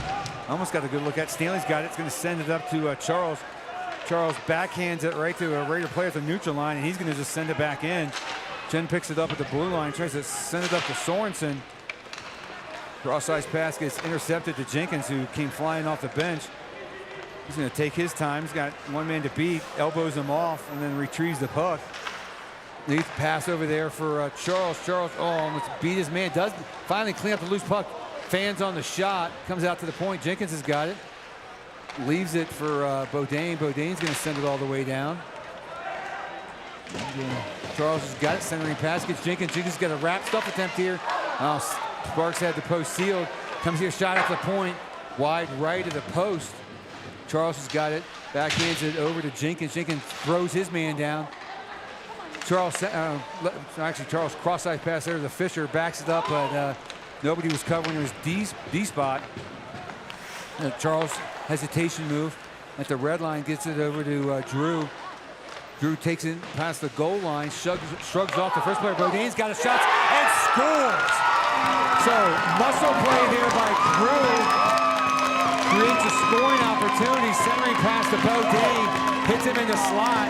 Almost got a good look at. Stanley's got it. It's going to send it up to Charles. Charles backhands it right to a Raider player at the neutral line, and he's going to just send it back in. Chen picks it up at the blue line, tries to send it up to Sorensen. Cross-ice pass gets intercepted to Jenkins, who came flying off the bench. He's going to take his time. He's got one man to beat, elbows him off, and then retrieves the puck. Leads pass over there for Charles. Charles, almost beat his man. Does finally clean up the loose puck. Fans on the shot. Comes out to the point. Jenkins has got it. Leaves it for Beaudin. Beaudin's going to send it all the way down. Charles has got it. Centering pass gets Jenkins. Jenkins got a wrap stuff attempt here. Sparks had the post sealed. Comes here, shot at the point. Wide right of the post. Charles has got it. Backhands it over to Jenkins. Jenkins throws his man down. Charles cross-ice pass there to the Fisher. Backs it up, but nobody was covering his D spot. Charles hesitation move. at the red line, gets it over to Drew. Drew takes it past the goal line, shrugs off the first player. Beaudain's got a shot and scores. So muscle play there by Drew creates a scoring opportunity. Centering pass to Beaudain, hits him in the slot,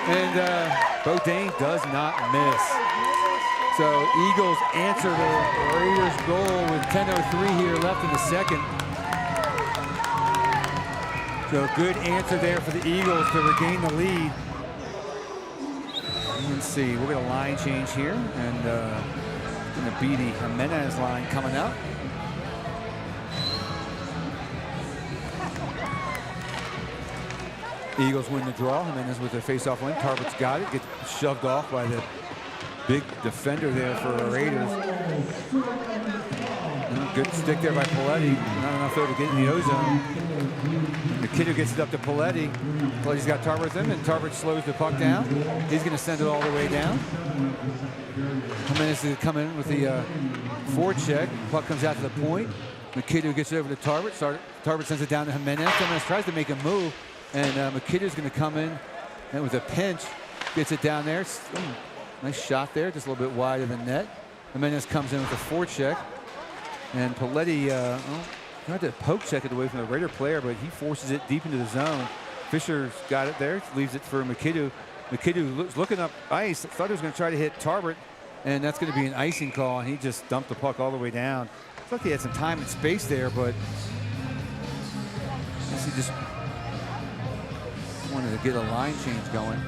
and Beaudain does not miss. So Eagles answer the Raiders' goal with 10:03 here left in the second. So good answer there for the Eagles to regain the lead. Let's see, we'll get a line change here, and going to be the Jimenez line coming up. Eagles win the draw. Jimenez with a face-off win. Tarvert's got it. Gets shoved off by the big defender there for the Raiders. Good stick there by Paletti. Not enough though to get in the O-zone. McKinney gets it up to Paletti. Paletti's got Tarver with him, and Tarver slows the puck down. He's going to send it all the way down. Jimenez is going to come in with the forecheck. Puck comes out to the point. McKinney gets it over to Tarver. Tarver sends it down to Jimenez. Jimenez tries to make a move, and McKinney's going to come in and with a pinch. Gets it down there. Nice shot there, just a little bit wide of the net. Jimenez comes in with a forecheck. And Paletti tried to poke check it away from the Raider player, but he forces it deep into the zone. Fisher's got it there, leaves it for McKinney. McKinney looking up ice, thought he was going to try to hit Tarbert, and that's going to be an icing call, and he just dumped the puck all the way down. I thought he had some time and space there, but I guess he just wanted to get a line change going.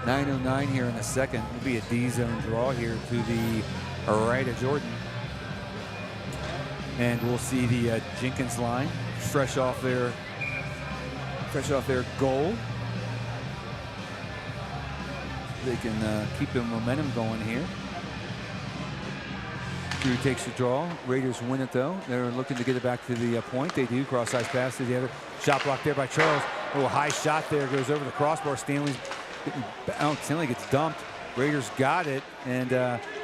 9:09 here in the second. It'll be a D-zone draw here to the right of Jordan. And we'll see the Jenkins line fresh off their goal. They can keep the momentum going here. Drew takes the draw. Raiders win it though. They're looking to get it back to the point. They do. Cross-ice pass to the other. Shot block there by Charles. A little high shot there. Goes over the crossbar. Stanley gets dumped. Raiders got it, and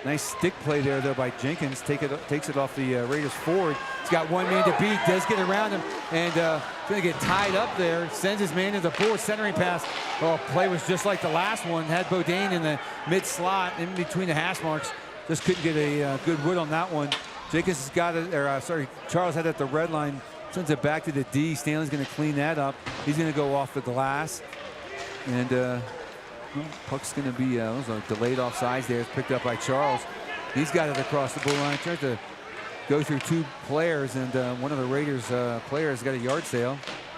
nice stick play there though by Jenkins. Takes it off the Raiders forward. He's got one man to beat. Does get around him, and going to get tied up there. Sends his man to the board. Centering pass. Oh, play was just like the last one. Had Beaudain in the mid slot, in between the hash marks. Just couldn't get a good wood on that one. Jenkins has got it. Charles had it at the red line. Sends it back to the D. Stanley's going to clean that up. He's going to go off the glass, and. Puck's going to be was a delayed offsides there. It's picked up by Charles. He's got it across the blue line. Tries to go through two players, and one of the Raiders players got a yard sale.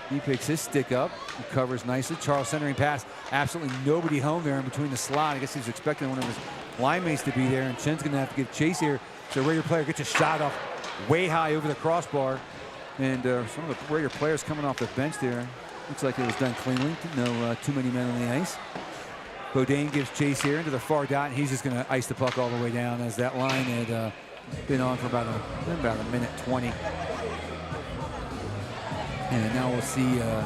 He picks his stick up, recovers nicely. Charles centering pass. Absolutely nobody home there in between the slot. I guess he was expecting one of his line mates to be there, and Chen's going to have to give chase here. So the Raider player gets a shot off way high over the crossbar, and some of the Raider players coming off the bench there. Looks like it was done cleanly. No too many men on the ice. Beaudain gives chase here into the far dot, and he's just going to ice the puck all the way down as that line had been on for about a minute 20. And now we'll see the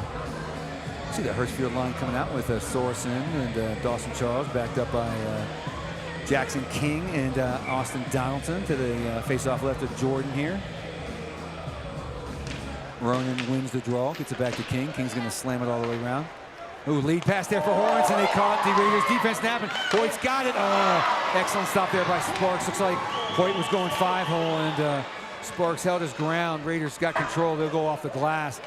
Hurstfield line coming out with Sorensen and Dawson Charles, backed up by Jackson King and Austin Donaldson to the face-off left of Jordan here. Ronan wins the draw, gets it back to King. King's going to slam it all the way around. Ooh, lead pass there for Horns, and they caught the Raiders defense napping. Hoyt's got it. Oh, excellent stop there by Sparks. Looks like Hoyt was going 5-hole, and Sparks held his ground. Raiders got control. They'll go off the glass.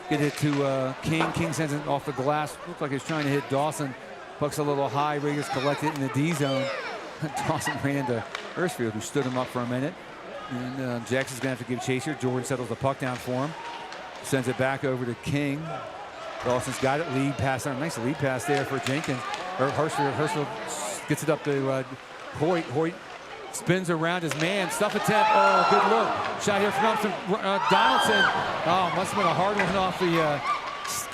Get it to King. King sends it off the glass. Looks like he's trying to hit Dawson. Puck's a little high. Raiders collect it in the D zone. Dawson ran into Hurstfield, who stood him up for a minute. And Jackson's going to have to give chase here. Jordan settles the puck down for him. Sends it back over to King. Dawson's got it. Lead pass. Nice lead pass there for Jenkins. Hurstfield gets it up to Hoyt. Hoyt spins around his man. Stuff attempt. Oh, good look. Shot here from Donaldson. Oh, must have been a hard one off the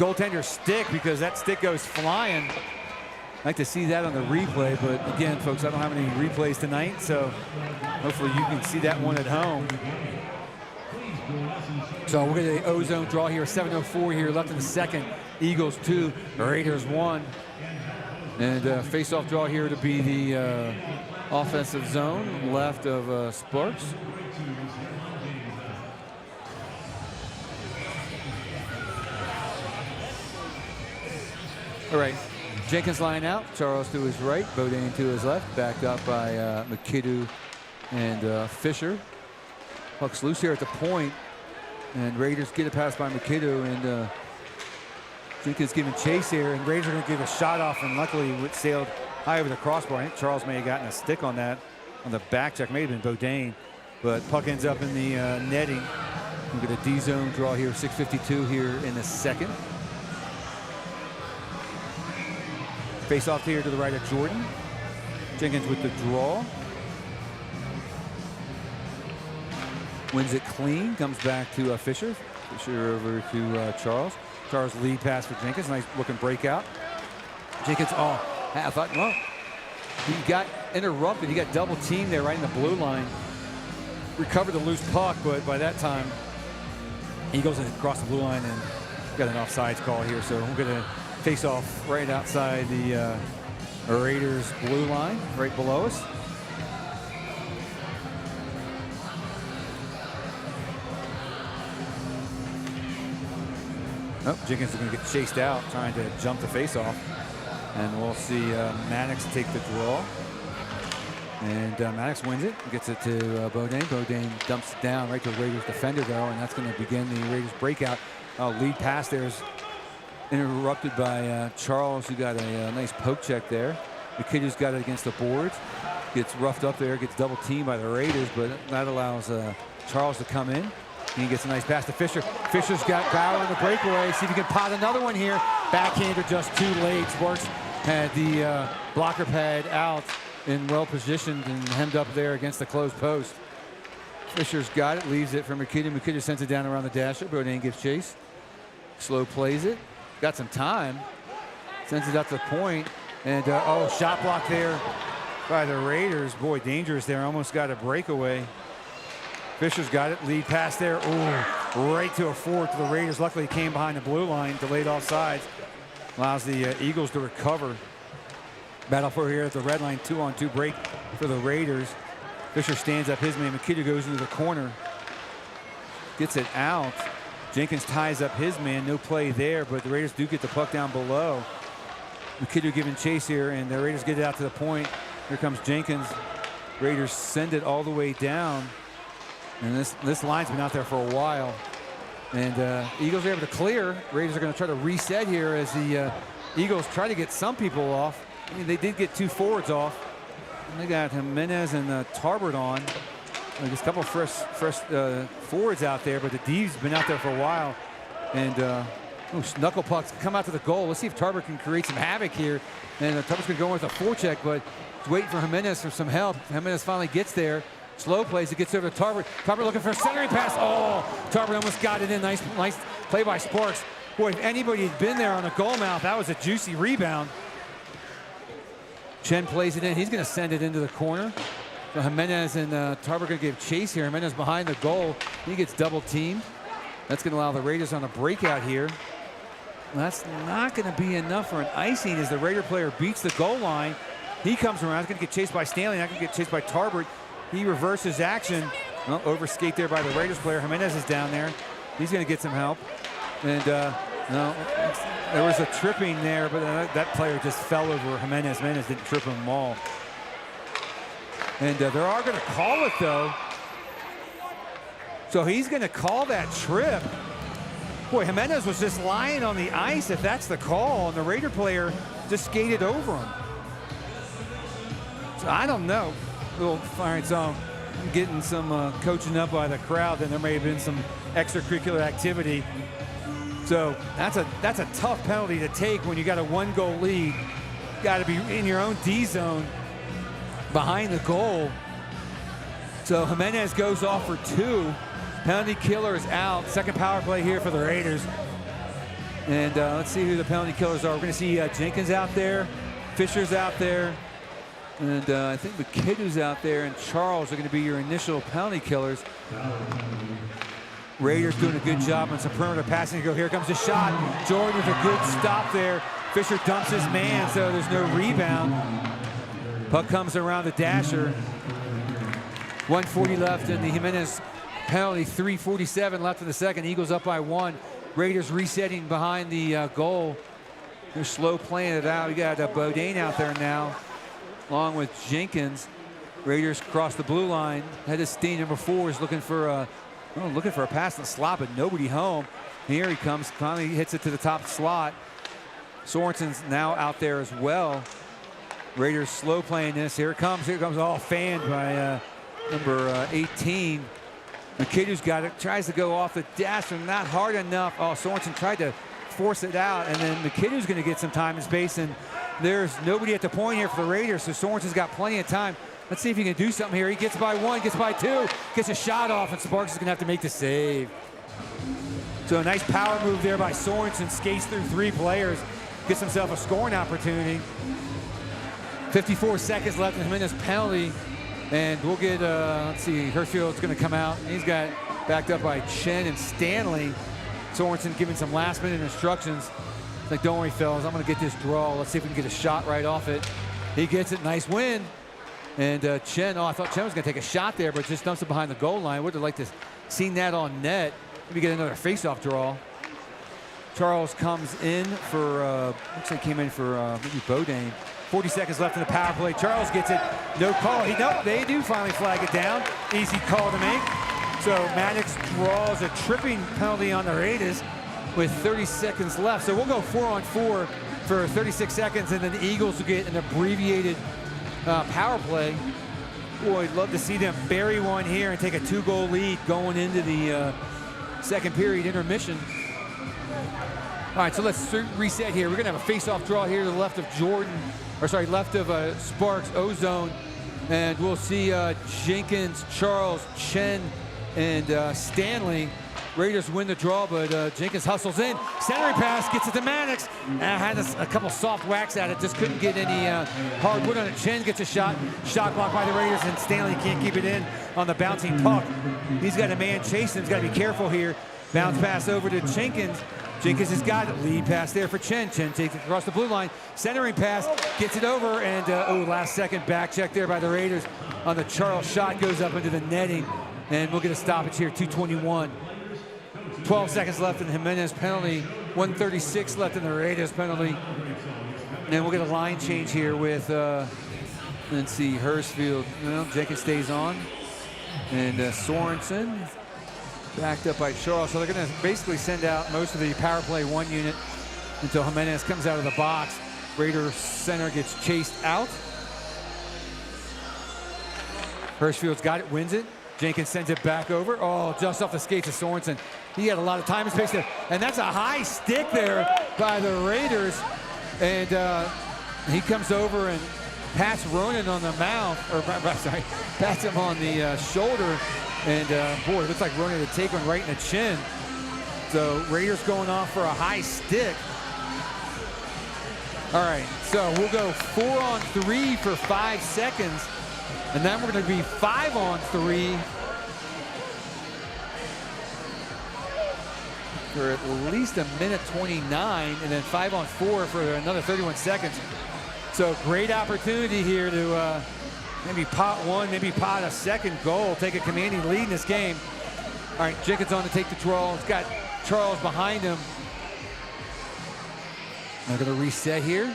goaltender's stick, because that stick goes flying. I'd like to see that on the replay, but again, folks, I don't have any replays tonight, so hopefully you can see that one at home. So we're going to the O-zone draw here. 7:04 here left in the second. Eagles 2, Raiders 1. And face-off draw here to be the offensive zone left of Sparks. All right, Jenkins line out, Charles to his right, Bodine to his left, backed up by McKidoo and Fisher. Puck's loose here at the point, and Raiders get a pass by McKidoo, and Jenkins giving chase here, and Raiders are going to give a shot off, and luckily it sailed high over the crossbar. I think Charles may have gotten a stick on that on the back check, may have been Bodine, but puck ends up in the netting. We get a D-zone draw here, 6:52 here in the second. Face off here to the right of Jordan. Jenkins with the draw. Wins it clean, comes back to Fisher. Fisher over to Charles. Charles lead pass for Jenkins, nice looking breakout. Jenkins, I thought, well, he got interrupted. He got double teamed there right in the blue line. Recovered the loose puck, but by that time, he goes across the blue line and got an offsides call here. So we're going to face off right outside the Raiders blue line, right below us. Oh, Jenkins is going to get chased out, trying to jump the face-off. And we'll see Maddox take the draw. And Maddox wins it, gets it to Bodine. Bodine dumps it down right to the Raiders defender, though, and that's going to begin the Raiders breakout. Lead pass there is interrupted by Charles, who got a nice poke check there. McKinney's got it against the boards. Gets roughed up there, gets double teamed by the Raiders, but that allows Charles to come in. And he gets a nice pass to Fisher. Fisher's got Bauer on the breakaway. See if he can pot another one here. Backhander just too late. Sparks had the blocker pad out and well positioned and hemmed up there against the closed post. Fisher's got it, leaves it for McKinney. McKinney sends it down around the dasher. Bodine gives chase. Slow plays it. Got some time. Sends it up to the point. And, shot block there by the Raiders. Boy, dangerous there. Almost got a breakaway. Fisher's got it. Lead pass there. Ooh, right to a forward to the Raiders. Luckily, he came behind the blue line. Delayed offsides. Allows the Eagles to recover. Battle for here at the red line. 2-on-2 break for the Raiders. Fisher stands up his man. McKinney goes into the corner. Gets it out. Jenkins ties up his man. No play there, but the Raiders do get the puck down below. McKinney giving chase here, and the Raiders get it out to the point. Here comes Jenkins. Raiders send it all the way down. And this line's been out there for a while. And Eagles are able to clear. Raiders are going to try to reset here as the Eagles try to get some people off. I mean, they did get two forwards off. And they got Jimenez and Tarbert on. Just a couple of fresh forwards out there, but the D's been out there for a while. And knuckle pucks come out to the goal. Let's see if Tarbert can create some havoc here. And Tarbert's going to go in with a forecheck, but he's waiting for Jimenez for some help. Jimenez finally gets there. Slow plays, it gets over to Tarbert. Tarbert looking for a centering pass. Oh, Tarbert almost got it in. Nice play by Sparks. Boy, if anybody had been there on the goal mouth, that was a juicy rebound. Chen plays it in. He's going to send it into the corner. So Jimenez and Tarbert going to give chase here. Jimenez behind the goal. He gets double teamed. That's going to allow the Raiders on a breakout here. Well, that's not going to be enough for an icing as the Raider player beats the goal line. He comes around. He's going to get chased by Stanley. Not going to get chased by Tarbert. He reverses action. Well, overskate there by the Raiders player. Jimenez is down there. He's going to get some help. And there was a tripping there, but that player just fell over Jimenez. Jimenez didn't trip him at all. And they are going to call it, though. So he's going to call that trip. Boy, Jimenez was just lying on the ice, if that's the call, and the Raider player just skated over him. So I don't know. All right, so I'm getting some coaching up by the crowd, and there may have been some extracurricular activity. So that's a tough penalty to take when you got a 1-goal lead. You got to be in your own D zone behind the goal. So Jimenez goes off for 2. Penalty killer is out. Second power play here for the Raiders. And let's see who the penalty killers are. We're going to see Jenkins out there, Fisher's out there, and I think McKinney's out there, and Charles are going to be your initial penalty killers. Raiders doing a good job on some perimeter passing. Here comes the shot. Jordan with a good stop there. Fisher dumps his man, so there's no rebound. Puck comes around the dasher. 1:40 left in the Jimenez penalty. 3:47 left in the second. Eagles up by 1. Raiders resetting behind the goal. They're slow playing it out. We got Bodine out there now, along with Jenkins. Raiders cross the blue line. Head of Steen, number 4, is looking for a pass in the slot, but nobody home. Here he comes, finally hits it to the top slot. Sorensen's now out there as well. Raiders slow playing this. Here it comes, all fanned by number 18. McKiddou's got it, tries to go off the dash, and not hard enough. Oh, Sorensen tried to force it out, and then McKiddou's gonna get some time and space, and there's nobody at the point here for the Raiders, so Sorensen's got plenty of time. Let's see if he can do something here. He gets by 1, gets by 2, gets a shot off, and Sparks is gonna have to make the save. So a nice power move there by Sorensen, skates through 3 players, gets himself a scoring opportunity. 54 seconds left in Jimenez penalty, and we'll get, let's see, Hirschfield's gonna come out. He's got backed up by Chen and Stanley. Sorensen giving some last minute instructions. It's like, don't worry, fellas, I'm gonna get this draw. Let's see if we can get a shot right off it. He gets it, nice win. And Chen, I thought Chen was gonna take a shot there, but just dumps it behind the goal line. Would have liked to seen that on net. Maybe get another face-off draw. Charles comes in for, looks like he came in for maybe Bodine. 40 seconds left in the power play. Charles gets it, no call. Nope, they do finally flag it down. Easy call to make. So Maddox draws a tripping penalty on the Raiders with 30 seconds left. So we'll go 4-on-4 for 36 seconds, and then the Eagles will get an abbreviated power play. Boy, I'd love to see them bury one here and take a 2-goal lead going into the second period intermission. All right, so let's reset here. We're gonna have a face-off draw here to the left of left of Sparks, Ozone, and we'll see Jenkins, Charles, Chen, and Stanley. Raiders win the draw, but Jenkins hustles in. Centering pass, gets it to Maddox. Had a couple soft whacks at it, just couldn't get any hard wood on it. Chen gets a shot. Shot blocked by the Raiders, and Stanley can't keep it in on the bouncing puck. He's got a man chasing. He's got to be careful here. Bounce pass over to Jenkins. Jenkins has got it. Lead pass there for Chen. Chen takes it across the blue line. Centering pass, gets it over, and last second back check there by the Raiders on the Charles shot, goes up into the netting, and we'll get a stoppage here, 2:21. 12 seconds left in the Jimenez penalty, 1:36 left in the Raiders penalty. And we'll get a line change here with, let's see, Hirschfield. Well, Jenkins stays on. And Sorensen backed up by Charles. So they're going to basically send out most of the power play 1 unit until Jimenez comes out of the box. Raiders center gets chased out. Hirschfield's got it, wins it. Jenkins sends it back over. Oh, just off the skates of Sorensen. He had a lot of time and space there. And that's a high stick there by the Raiders. And he comes over and pats Ronan on the mouth, or sorry, pats him on the shoulder. And boy, it looks like Ronan to take one right in the chin. So Raiders going off for a high stick. All right, so we'll go 4-on-3 for 5 seconds. And then we're going to be 5-on-3 for at least a minute 29, and then 5-on-4 for another 31 seconds. So great opportunity here to maybe pot one, maybe pot a second goal, take a commanding lead in this game. All right, Jenkins on to take the draw. He's got Charles behind him. They're going to reset here.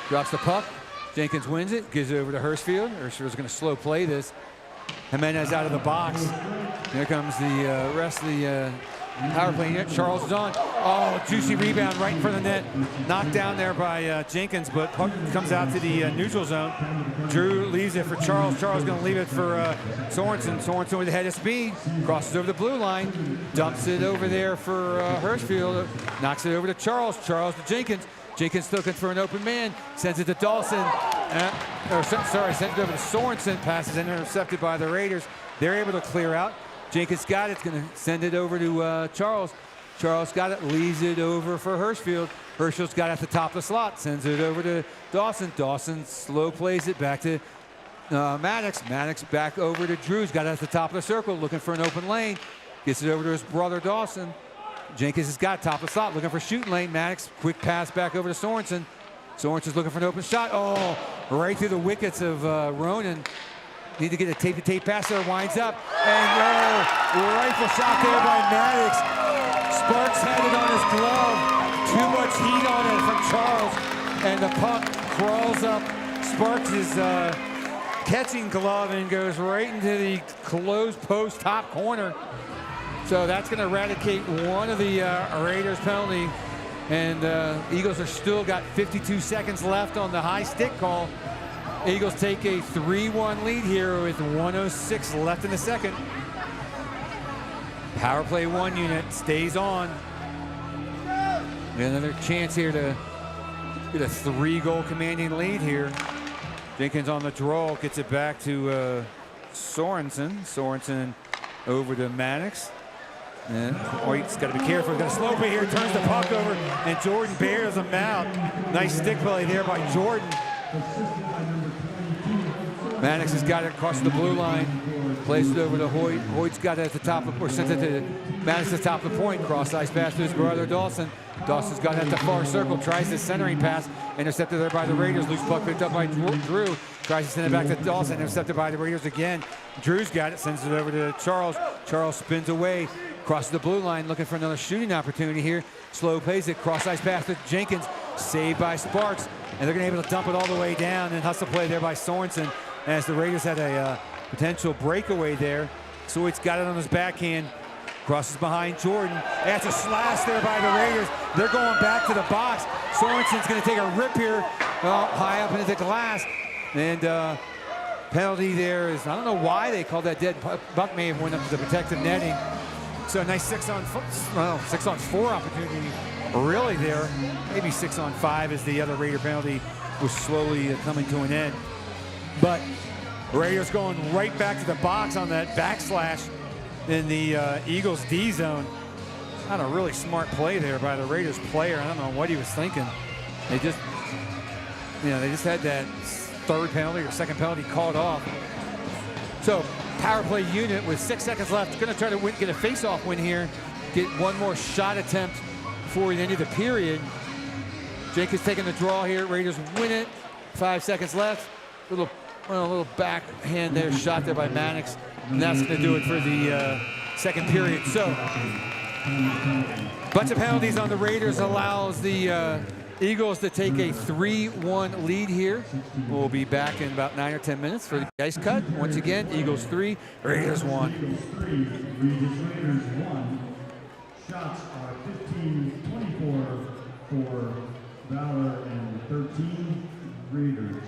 Drops the puck. Jenkins wins it, gives it over to Hirschfield. Hirschfield's going to slow play this. Jimenez out of the box. Here comes the rest of the power play unit. Charles is on. Oh, juicy rebound right in front of the net. Knocked down there by Jenkins, but puck comes out to the neutral zone. Drew leaves it for Charles. Charles going to leave it for Sorensen. Sorensen with the head of speed. Crosses over the blue line. Dumps it over there for Hirschfield. Knocks it over to Charles. Charles to Jenkins. Jenkins looking for an open man, sends it to Dawson, sends it over to Sorensen. Pass is intercepted by the Raiders. They're able to clear out. Jenkins got it, going to send it over to Charles. Charles got it, leaves it over for Hirschfield. Hirschfield's got it at the top of the slot, sends it over to Dawson. Dawson slow plays it back to Maddox. Maddox back over to Drew's, got it at the top of the circle, looking for an open lane. Gets it over to his brother Dawson. Jenkins has got top of the slot, looking for shooting lane. Maddox, quick pass back over to Sorensen. Sorensen's looking for an open shot. Oh, right through the wickets of Ronan. Need to get a tape-to-tape pass there, winds up. And rifle shot there by Maddox. Sparks had it on his glove. too much heat on it from Charles, and the puck crawls up Sparks' catching glove and goes right into the closed post top corner. So that's going to eradicate one of the Raiders penalty. And Eagles are still got 52 seconds left on the high stick call. Eagles take a 3-1 lead here with 1:06 left in the second. Power play 1 unit stays on. Another chance here to get a 3-goal commanding lead here. Jenkins on the draw, gets it back to Sorensen. Sorensen over to Maddox. And Hoyt's got to be careful. Got a slow play here, turns the puck over, and Jordan bears him out. Nice stick play there by Jordan. Maddox has got it across the blue line, plays it over to Hoyt. Hoyt's got it at the top of, or sent it to Maddox at the top of the point. Cross ice pass to his brother Dawson. Dawson's got it at the far circle, tries the centering pass, intercepted there by the Raiders. Loose puck picked up by Drew. Tries to send it back to Dawson, intercepted by the Raiders again. Drew's got it, sends it over to Charles. Charles spins away, crosses the blue line, looking for another shooting opportunity here. Slow plays it, cross ice pass to Jenkins, saved by Sparks, and they're going to be able to dump it all the way down. And hustle play there by Sorensen, as the Raiders had a potential breakaway there. Soit's got it on his backhand, crosses behind Jordan. That's a slash there by the Raiders. They're going back to the box. Sorensen's going to take a rip here, high up into the glass. And penalty there is, I don't know why they called that dead. Buck may have went up to the protective netting. So a nice 6-on-4 opportunity really there. Maybe 6-on-5 as the other Raider penalty was slowly coming to an end. But Raiders going right back to the box on that backslash in the Eagles D zone. Not a really smart play there by the Raiders player. I don't know what he was thinking. They just had that third penalty or second penalty called off. So power play unit with 6 seconds left, going to try to get a face-off win here, get one more shot attempt before the end of the period. Jenkins taking the draw here. Raiders win it. 5 seconds left. A little backhand there, shot there by Maddox, and that's going to do it for the second period. So, bunch of penalties on the Raiders allows the Eagles to take a 3-1 lead here. We'll be back in about 9 or 10 minutes for the ice cut. Once again, Eagles 3, Raiders 1. Eagles 3, Regis Raiders 1. Shots are 15-24 for Valor and 13 Raiders.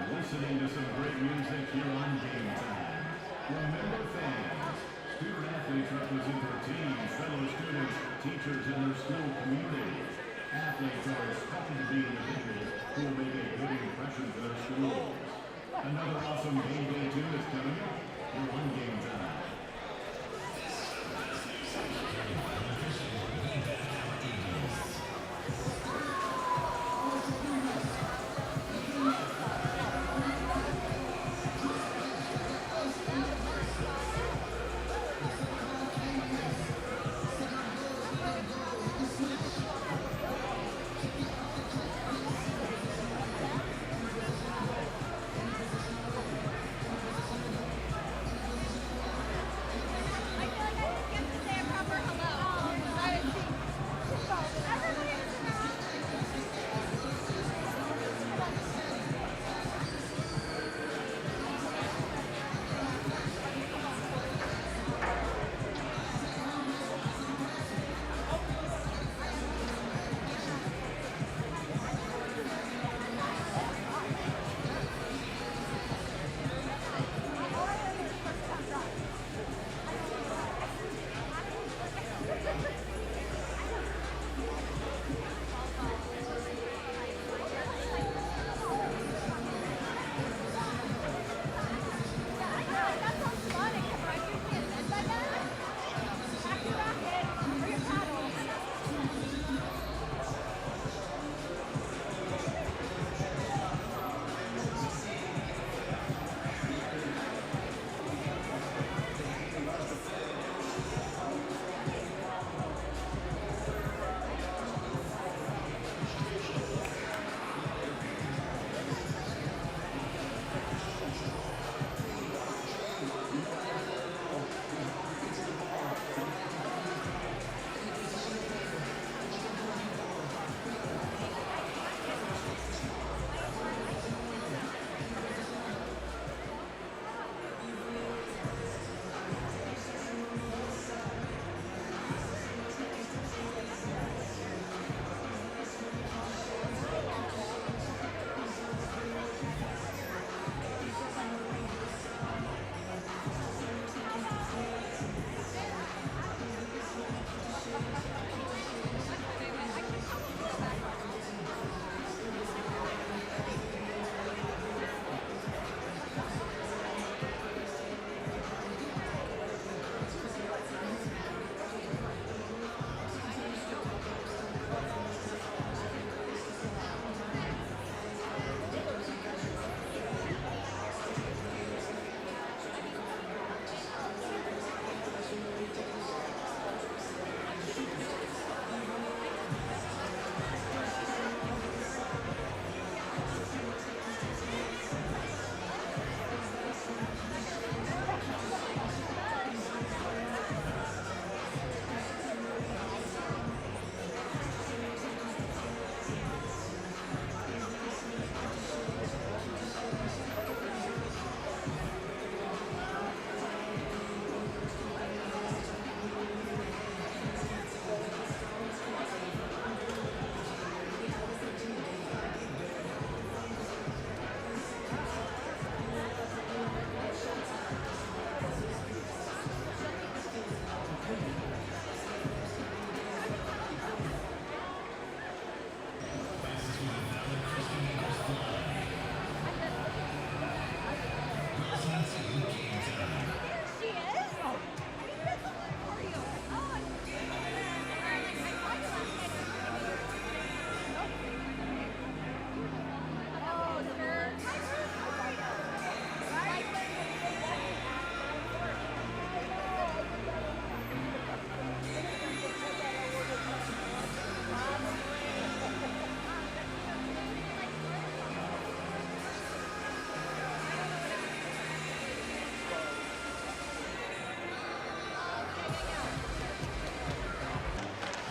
Listening to some great music here on Game Time. Remember, fans, student athletes represent their teams, fellow students, teachers, and their school community. Athletes are expected to be individuals who will make a good impression for their schools. Another awesome game day tune is coming up here on Game Time.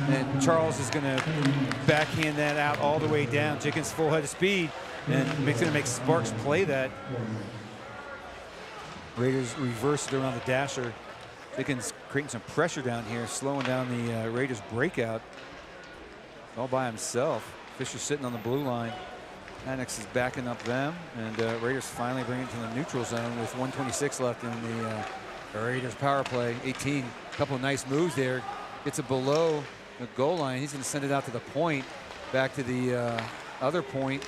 And Charles is going to backhand that out all the way down. Jenkins full head of speed, and it's going to make Sparks play that. Raiders reverse it around the dasher. Jenkins creating some pressure down here, slowing down the Raiders breakout. All by himself. Fisher sitting on the blue line. Annex is backing up them, and Raiders finally bring it to the neutral zone with 1:26 left in the Raiders power play. 18, a couple of nice moves there. Gets it below the goal line. He's going to send it out to the point, back to the other point.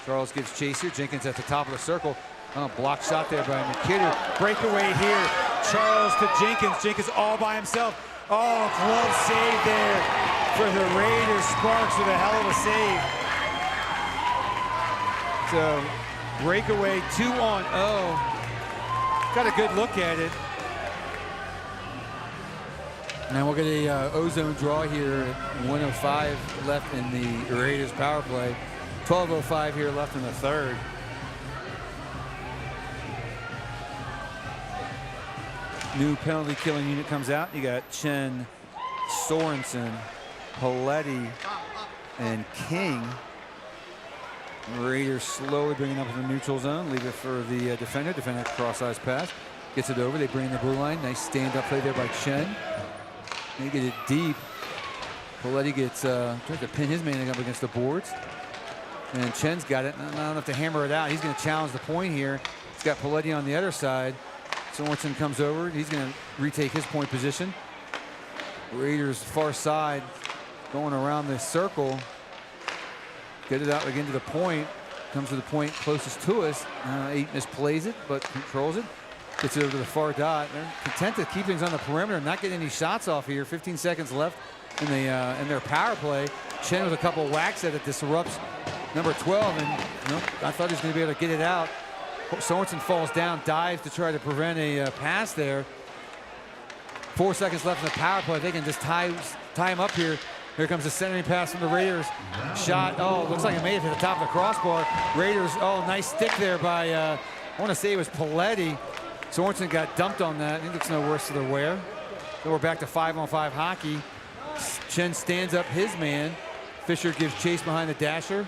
Charles gives chase here. Jenkins at the top of the circle. Oh, block shot there by McKidder. Breakaway here. Charles to Jenkins. Jenkins all by himself. Oh, glove save there for the Raiders. Sparks with a hell of a save. So breakaway 2-on-0. Got a good look at it. Now we'll get a ozone draw here at 1:05 left in the Raiders power play. 12:05 here left in the third. New penalty killing unit comes out. You got Chen, Sorensen, Paletti, and King. Raiders slowly bringing up in the neutral zone. Leave it for the defender. Defender cross-eyes pass. Gets it over. They bring in the blue line. Nice stand-up play there by Chen. They get it deep. Paletti gets tries to pin his man up against the boards. And Chen's got it. Not enough to hammer it out. He's going to challenge the point here. He's got Paletti on the other side. Sorensen comes over. He's going to retake his point position. Raiders far side going around this circle. Get it out again to the point. Comes to the point closest to us. 8 misplays it, but controls it. Gets it over to the far dot. They're content to keep things on the perimeter, not getting any shots off here. 15 seconds left in their power play. Chen with a couple whacks at it disrupts number 12, and I thought he was going to be able to get it out. Sorensen falls down, dives to try to prevent a pass there. 4 seconds left in the power play. They can just tie him up here. Here comes the centering pass from the Raiders. Shot, looks like it made it to the top of the crossbar. Raiders, nice stick there by, I want to say it was Paletti. Sorensen got dumped on that. He looks no worse to the wear. Then we're back to 5-on-5 hockey. Chen stands up his man. Fisher gives chase behind the dasher.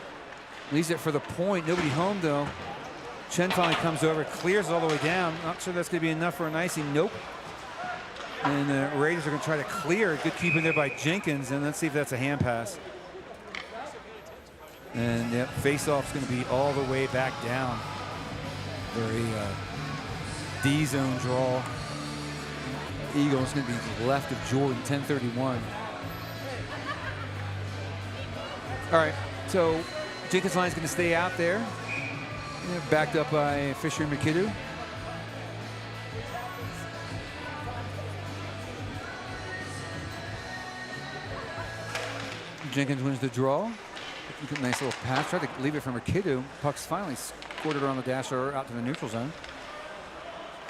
Leaves it for the point. Nobody home, though. Chen finally comes over, clears it all the way down. Not sure that's going to be enough for an icy. Nope. And the Raiders are going to try to clear. Good keeping there by Jenkins. And let's see if that's a hand pass. And yep, face-off's going to be all the way back down. Very D-zone draw. Eagles going to be left of Jordan, 10:31. All right, so Jenkins' line is going to stay out there. Backed up by Fisher and McKidder. Jenkins wins the draw. Nice little pass. Tried to leave it for McKidder. Puck's finally squirted around the dasher out to the neutral zone.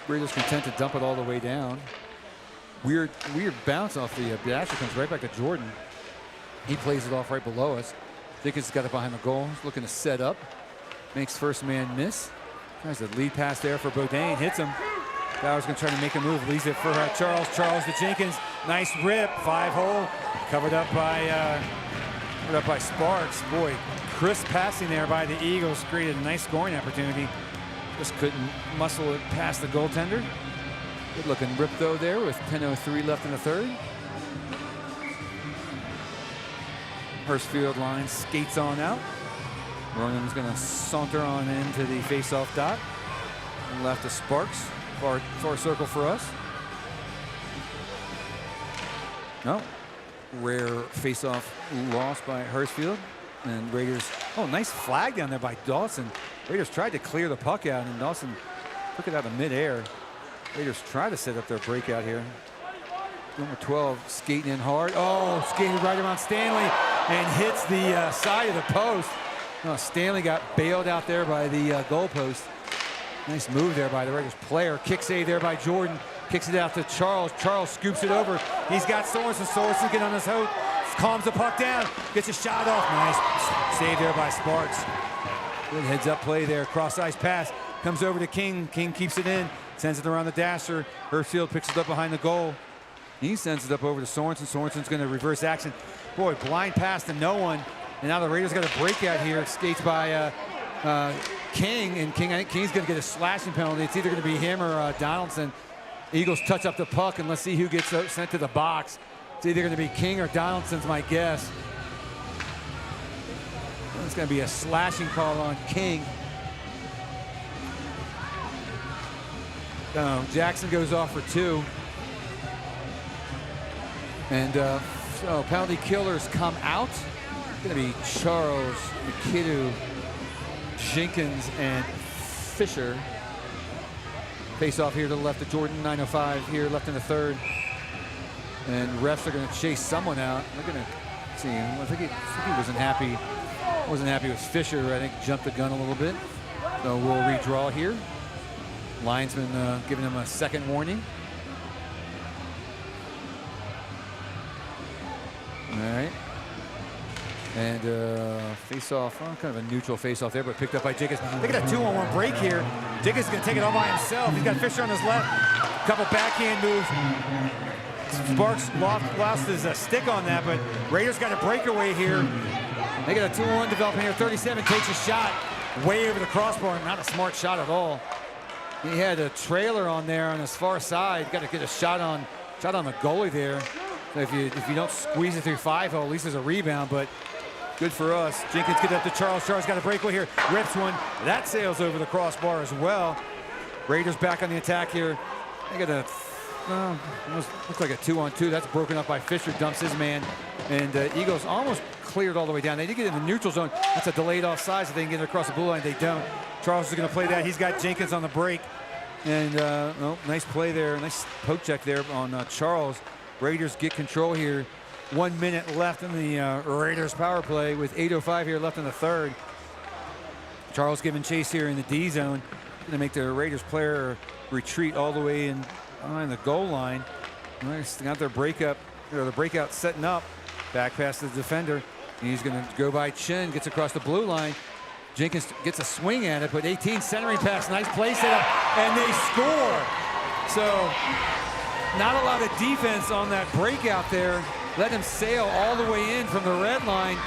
Raiders content to dump it all the way down. Weird bounce off the dasher. Comes right back to Jordan. He plays it off right below us. Jenkins got it behind the goal. He's looking to set up. Makes first man miss. Tries the lead pass there for Bodine. Hits him. Bauer's going to try to make a move. Leaves it for Charles. Charles to Jenkins. Nice rip. 5-hole. Covered up by Sparks. Boy, crisp passing there by the Eagles. Created a nice scoring opportunity. Just couldn't muscle it past the goaltender. Good looking rip though there with 10:03 left in the third. Hurstfield line skates on out. Ronan's going to saunter on into the face-off dot. Left to Sparks. Far circle for us. No. Rare face-off loss by Hurstfield. And Raiders, nice flag down there by Dawson. Raiders tried to clear the puck out, and Dawson took it out of midair. Raiders try to set up their breakout here. Number 12 skating in hard. Skated right around Stanley and hits the side of the post. Stanley got bailed out there by the goalpost. Nice move there by the Raiders player. Kick save there by Jordan. Kicks it out to Charles. Charles scoops it over. He's got Sorensen. Sorensen get on his hoe. Calms the puck down. Gets a shot off. Nice save there by Sparks. Good heads-up play there. Cross-ice pass. Comes over to King. King keeps it in. Sends it around the dasher. Hurstfield picks it up behind the goal. He sends it up over to Sorensen. Sorensen's going to reverse action. Boy, blind pass to no one. And now the Raiders got a breakout here. Skates by King. And King, I think King's going to get a slashing penalty. It's either going to be him or Donaldson. Eagles touch up the puck, and let's see who gets sent to the box. It's either going to be King or Donaldson's my guess. It's going to be a slashing call on King. Jackson goes off for 2. And so penalty killers come out. It's going to be Charles, McKidoo, Jenkins, and Fisher. Face off here to the left of Jordan, 9:05 here left in the third. And refs are going to chase someone out. They're going to see. I think he wasn't happy. Wasn't happy with Fisher. I think jumped the gun a little bit. So we'll redraw here. Linesman giving him a second warning. All right. And face-off, kind of a neutral face-off there, but picked up by Jenkins. They got a 2-on-1 break here. Jenkins is going to take it all by himself. He's got Fisher on his left. Couple backhand moves. Sparks lost his stick on that, but Raiders got a breakaway here. They got a 2-on-1 developing here. 37 takes a shot way over the crossbar. Not a smart shot at all. He had a trailer on there on his far side. Got to get a shot on the goalie there. So if you don't squeeze it through 5-hole, at least there's a rebound, but good for us. Jenkins gets up to Charles. Charles got a breakaway here. Rips one. That sails over the crossbar as well. Raiders back on the attack here. They got a looks like a 2-on-2. That's broken up by Fisher. Dumps his man. And Eagles almost cleared all the way down. They did get in the neutral zone. That's a delayed offside, so they can get it across the blue line. They don't. Charles is going to play that. He's got Jenkins on the break. And nice play there. Nice poke check there on Charles. Raiders get control here. 1 minute left in the Raiders power play with 8:05 here left in the third. Charles giving chase here in the D zone. Going to make the Raiders player retreat all the way in behind the goal line. Nice, got their breakup, the breakout setting up. Back past the defender. He's going to go by Chin, gets across the blue line. Jenkins gets a swing at it, but 18 centering pass, nice play setup, and they score. So not a lot of defense on that breakout there. Let him sail all the way in from the red line,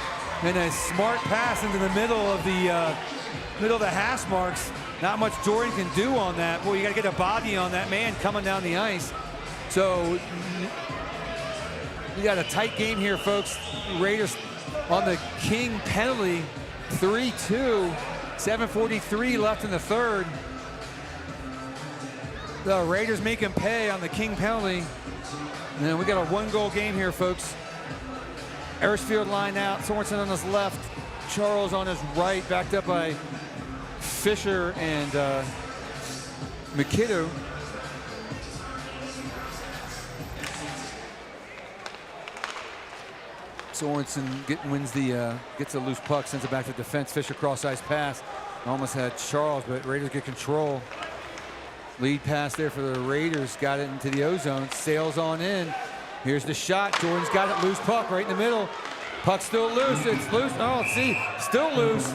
and a smart pass into the middle of the hash marks. Not much Jordan can do on that. Boy, you got to get a body on that man coming down the ice. So we got a tight game here, folks. Raiders on the King penalty, 3-2, 7:43 left in the third. The Raiders make him pay on the King penalty. And then we got a 1-goal game here, folks. Erisfield line out, Sorensen on his left, Charles on his right, backed up by Fisher and McKidoo. Sorensen gets a loose puck, sends it back to defense. Fisher cross-ice pass. Almost had Charles, but Raiders get control. Lead pass there for the Raiders. Got it into the O-zone. Sails on in. Here's the shot. Jordan's got it. Loose puck right in the middle. Puck's still loose. It's loose. Oh, see, still loose.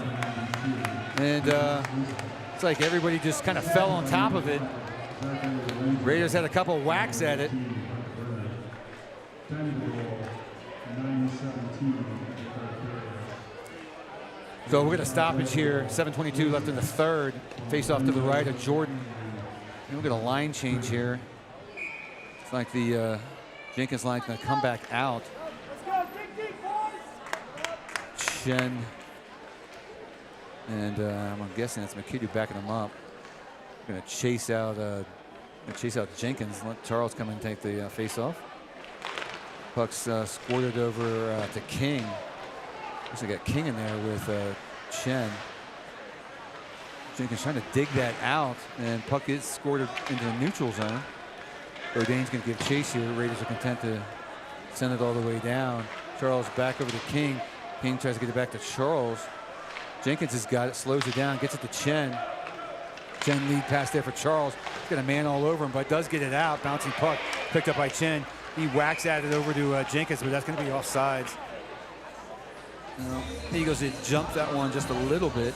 And it's like everybody just kind of fell on top of it. Raiders had a couple whacks at it. So we're going to stoppage here. 7:22 left in the third. Face off to the right of Jordan. And we're going to line change here. It's like the Jenkins line's going to come back out. Chen. And I'm guessing that's McKidoo backing him up. Going to chase out Jenkins. Let Charles come and take the face off. Puck's squirted over to King. Looks like got King in there with Chen. Jenkins trying to dig that out, and puck is scored into the neutral zone. Bodain's going to give chase here. Raiders are content to send it all the way down. Charles back over to King. King tries to get it back to Charles. Jenkins has got it, slows it down, gets it to Chen. Chen lead pass there for Charles. He's got a man all over him, but does get it out. Bouncing puck picked up by Chen. He whacks at it over to Jenkins, but that's going to be offsides. Eagles had jumped that one just a little bit.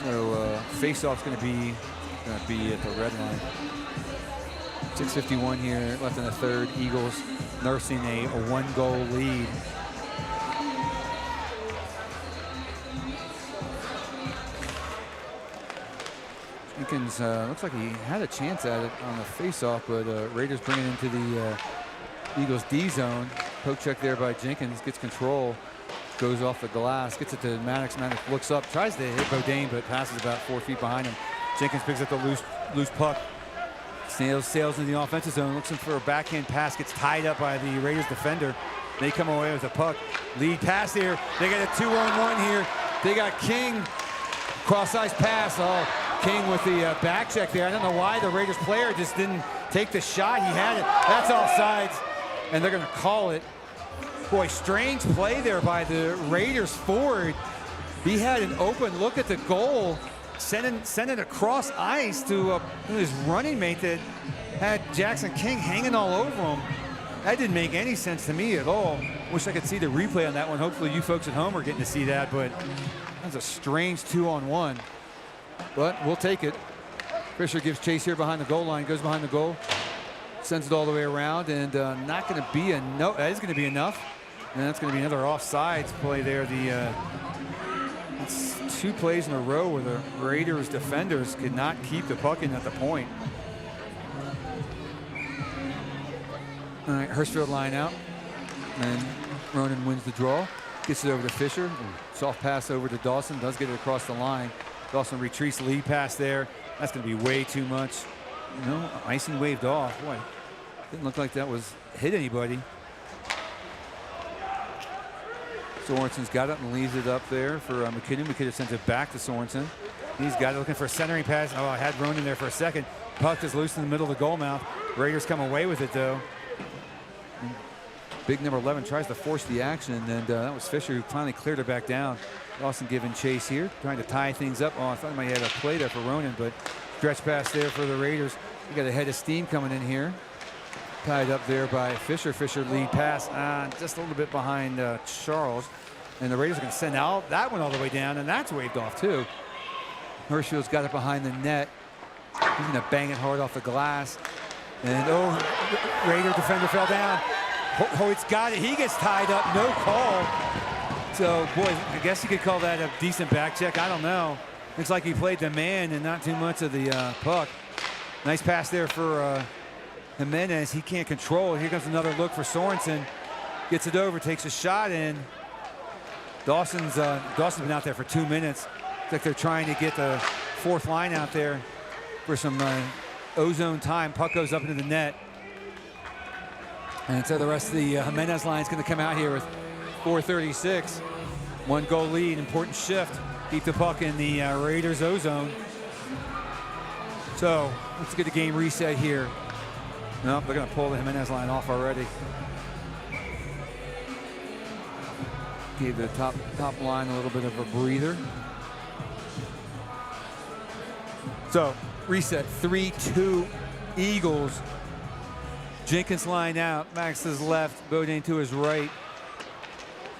So face-off's going to be at the red line. 6:51 here left in the third. Eagles nursing a 1-goal lead. Jenkins looks like he had a chance at it on the faceoff, but Raiders bring it into the Eagles D zone. Poke check there by Jenkins, gets control, goes off the glass, gets it to Maddox. Maddox looks up, tries to hit Bodine, but passes about 4 feet behind him. Jenkins picks up the loose puck, sails in the offensive zone, looking for a backhand pass, gets tied up by the Raiders defender. They come away with the puck. Lead pass here. They got a 2-on-1 here. They got King, cross-ice pass. Oh, King with the back check there. I don't know why the Raiders player just didn't take the shot. He had it. That's offsides, and they're going to call it. Boy, strange play there by the Raiders forward. He had an open look at the goal, sent it across ice to his running mate that had Jackson King hanging all over him. That didn't make any sense to me at all. Wish I could see the replay on that one. Hopefully you folks at home are getting to see that, but that's a strange 2-on-1. But we'll take it. Fisher gives chase here behind the goal line, goes behind the goal, sends it all the way around, and not going to be enough. That is going to be enough, and that's going to be another offsides play there. It's 2 plays in a row where the Raiders defenders could not keep the puck in at the point. All right, Hurstfield line out, and Ronan wins the draw. Gets it over to Fisher. Soft pass over to Dawson, does get it across the line. Dawson retreats, lead pass there. That's going to be way too much. No, icing waved off. Boy, didn't look like that was hit anybody. Sorensen's got it and leaves it up there for McKinnon. McKinnon sends it back to Sorensen. He's got it, looking for a centering pass. Oh, I had Ronan there for a second. Puck is loose in the middle of the goal mouth. Raiders come away with it, though. Big number 11 tries to force the action, and that was Fisher who finally cleared it back down. Dawson giving chase here, trying to tie things up. Oh, I thought he might have had a play there for Ronan, but stretch pass there for the Raiders. We got a head of steam coming in here. Tied up there by Fisher. Fisher lead pass, just a little bit behind Charles. And the Raiders are going to send out that one all the way down, and that's waved off too. Hirschfield's got it behind the net. He's going to bang it hard off the glass. And Raider defender fell down. Hoyt's got it. He gets tied up. No call. So, boy, I guess you could call that a decent back check. I don't know. Looks like he played the man and not too much of the puck. Nice pass there for Jimenez. He can't control it. Here comes another look for Sorensen. Gets it over, takes a shot in. Dawson's been out there for 2 minutes. Looks like they're trying to get the 4th line out there for some ozone time. Puck goes up into the net. And so the rest of the Jimenez line is going to come out here with 4:36. 1-goal lead, important shift. Keep the puck in the Raiders ozone. So let's get the game reset here. Nope, they're going to pull the Jimenez line off already. Gave the top line a little bit of a breather. So reset, 3-2 Eagles. Jenkins line out, Max is left, Bodine to his right.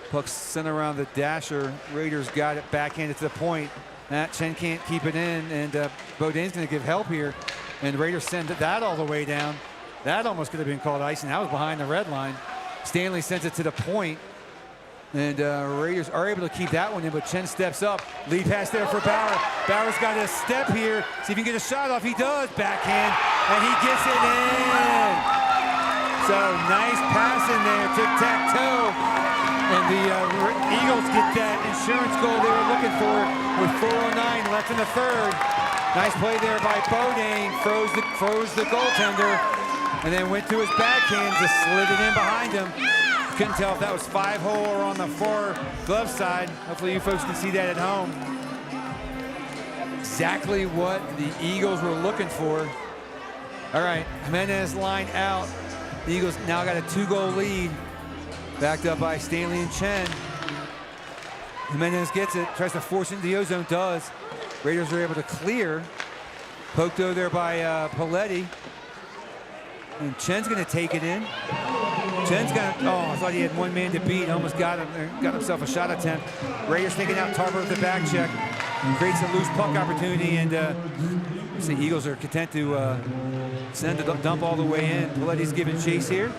Puck sent around the dasher. Raiders got it backhanded to the point. Matt Chen can't keep it in, and Bodine's going to give help here. And Raiders send that all the way down. That almost could have been called icing. That was behind the red line. Stanley sends it to the point. And Raiders are able to keep that one in, but Chen steps up. Lead pass there for Bauer. Bauer's got a step here. See if he can get a shot off. He does. Backhand, and he gets it in. So nice pass in there, tic-tac-toe. And the Eagles get that insurance goal they were looking for with 4:09 left in the 3rd. Nice play there by Bodine. Froze the goaltender, and then went to his backhand, just slid it in behind him. Couldn't tell if that was 5-hole or on the far glove side. Hopefully you folks can see that at home. Exactly what the Eagles were looking for. All right, Jimenez line out. The Eagles now got a 2-goal lead, backed up by Stanley and Chen. Jimenez gets it, tries to force it into the ozone, does. Raiders are able to clear. Poked over there by Paletti. And Chen's going to take it in. Chen's got, I thought he had one man to beat. Almost got himself a shot attempt. Raiders taking out Tarver with the back check. Creates a loose puck opportunity, and the Eagles are content to send the dump all the way in. Paletti's giving chase here.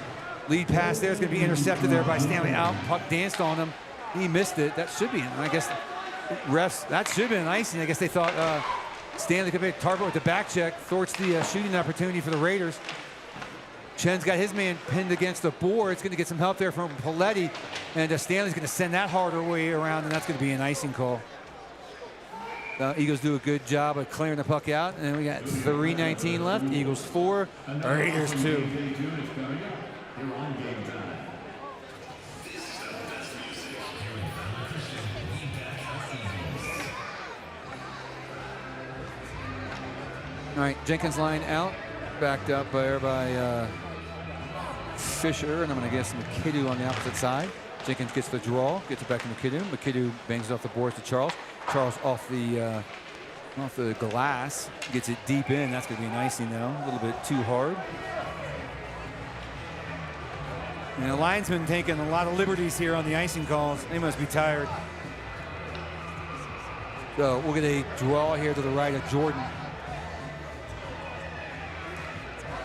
Lead pass there is going to be intercepted there by Stanley out. Puck danced on him. He missed it. That should be, I guess, refs, that should have been an icing. I guess they thought Stanley could make a target with the back check. Thwarts the shooting opportunity for the Raiders. Chen's got his man pinned against the board. It's going to get some help there from Paletti. And Stanley's going to send that harder way around, and that's going to be an icing call. Eagles do a good job of clearing the puck out. And we got 3:19 left. Eagles 4, Raiders 2. All right, Jenkins line out, backed up there by Fisher, and I'm going to guess McKiddoo on the opposite side. Jenkins gets the draw, gets it back to McKiddoo. McKiddoo bangs it off the boards to Charles. Charles off the glass, gets it deep in. That's going to be an icing now, a little bit too hard. And the linesman taking a lot of liberties here on the icing calls. They must be tired. So we'll get a draw here to the right of Jordan.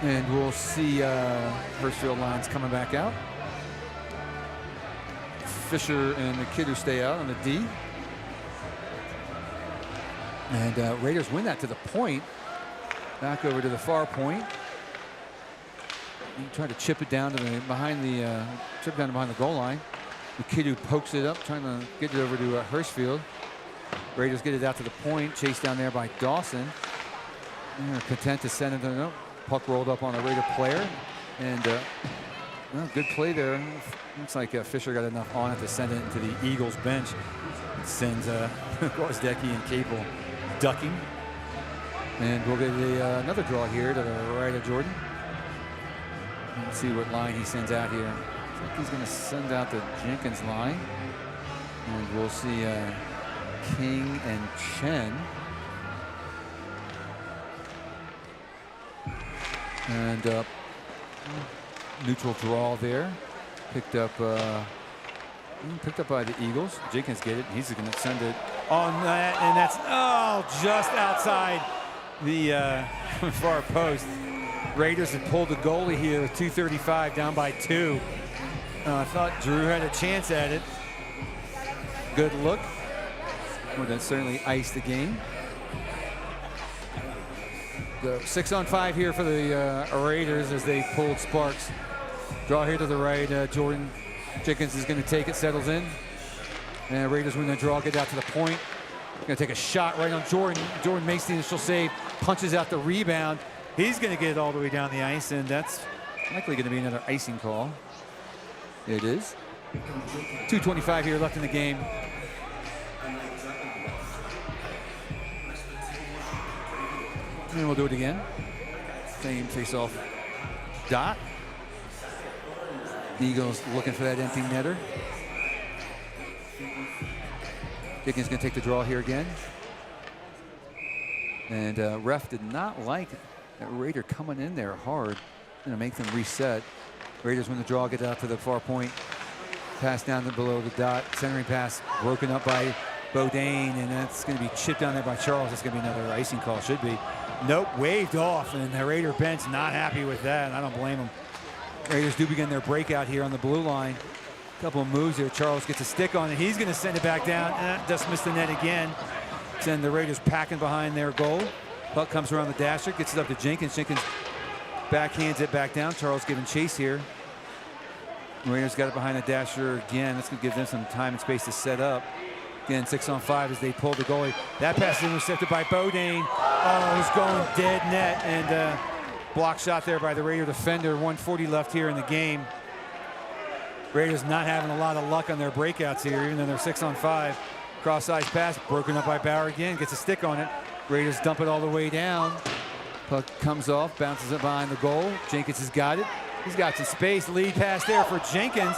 And we'll see Hurstfield lines coming back out. Fisher and McKiddoo stay out on the D. And Raiders win that to the point. Back over to the far point. Trying to chip it down to the behind the goal line. McKiddoo pokes it up, trying to get it over to Hurstfield. Raiders get it out to the point, chased down there by Dawson. They're content to send it to the puck rolled up on a Raider player, and good play there. Looks like Fisher got enough on it to send it into the Eagles bench. It sends Gwozdecki and Capel ducking, and we'll get another draw here to the right of Jordan. Let's see what line he sends out here. I think he's going to send out the Jenkins line, and we'll see King and Chen. And neutral draw there, picked up by the Eagles. Jenkins get it. He's going to send it on that, and that's just outside the far post. Raiders had pulled the goalie here with 2:35 down by 2. I thought Drew had a chance at it. Good look. Would have certainly iced the game. The 6-on-5 here for the Raiders as they pulled Sparks. Draw here to the right. Jordan Jenkins is going to take it, settles in. And Raiders win the draw, get out to the point. Going to take a shot right on Jordan. Jordan makes the initial save, punches out the rebound. He's going to get it all the way down the ice, and that's likely going to be another icing call. It is. 2:25 here left in the game. And we'll do it again. Same face-off dot. The Eagles looking for that empty netter. Jenkins going to take the draw here again. And ref did not like that Raider coming in there hard. Going to make them reset. Raiders win the draw, get out to the far point. Pass down to below the dot. Centering pass broken up by Bodine, and that's going to be chipped down there by Charles. That's going to be another icing call, should be. Nope, waved off, and the Raider bench not happy with that. I don't blame them. Raiders do begin their breakout here on the blue line. Couple of moves here. Charles gets a stick on it. He's going to send it back down. Just missed the net again. Send the Raiders packing behind their goal. Puck comes around the dasher, gets it up to Jenkins. Jenkins backhands it back down. Charles giving chase here. Raiders got it behind the dasher again. That's going to give them some time and space to set up. Again, 6-on-5 as they pull the goalie. That pass is intercepted by Bodine. Oh, it was going dead net, and block shot there by the Raider defender. 1:40 left here in the game. Raiders not having a lot of luck on their breakouts here, even though they're 6-on-5. Cross-ice pass broken up by Bauer again. Gets a stick on it. Raiders dump it all the way down. Puck comes off, bounces it behind the goal. Jenkins has got it. He's got some space. Lead pass there for Jenkins,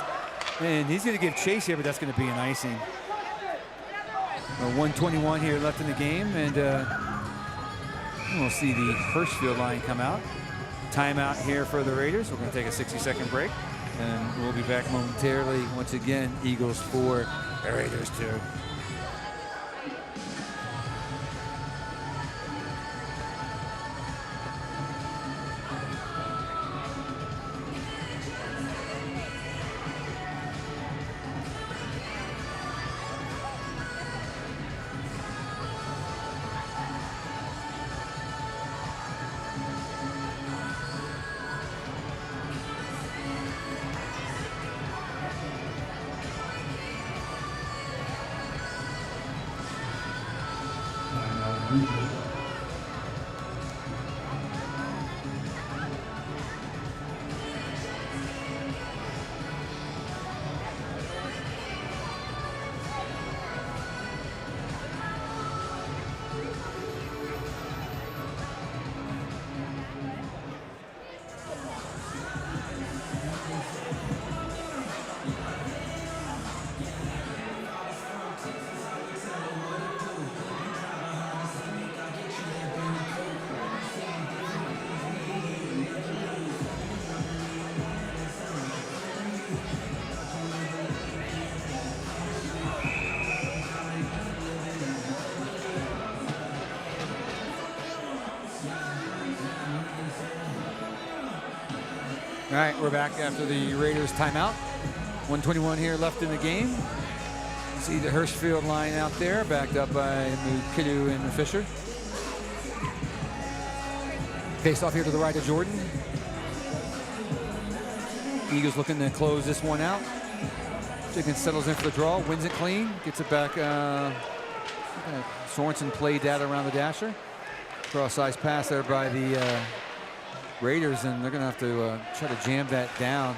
and he's going to give chase here, but that's going to be an icing. 1:21 here left in the game, and we'll see the Hurstfield line come out. Timeout here for the Raiders. We're going to take a 60-second break, and we'll be back momentarily. Once again, Eagles 4, Raiders 2. Regis. All right, we're back after the Raiders timeout. 1:21 here left in the game. See the Hirschfield line out there, backed up by Kiddu and Fisher. Face off here to the right of Jordan. Eagles looking to close this one out. Chicken settles in for the draw, wins it clean, gets it back. Sorensen played that around the dasher. Cross-size pass there by the Raiders, and they're going to have to try to jam that down.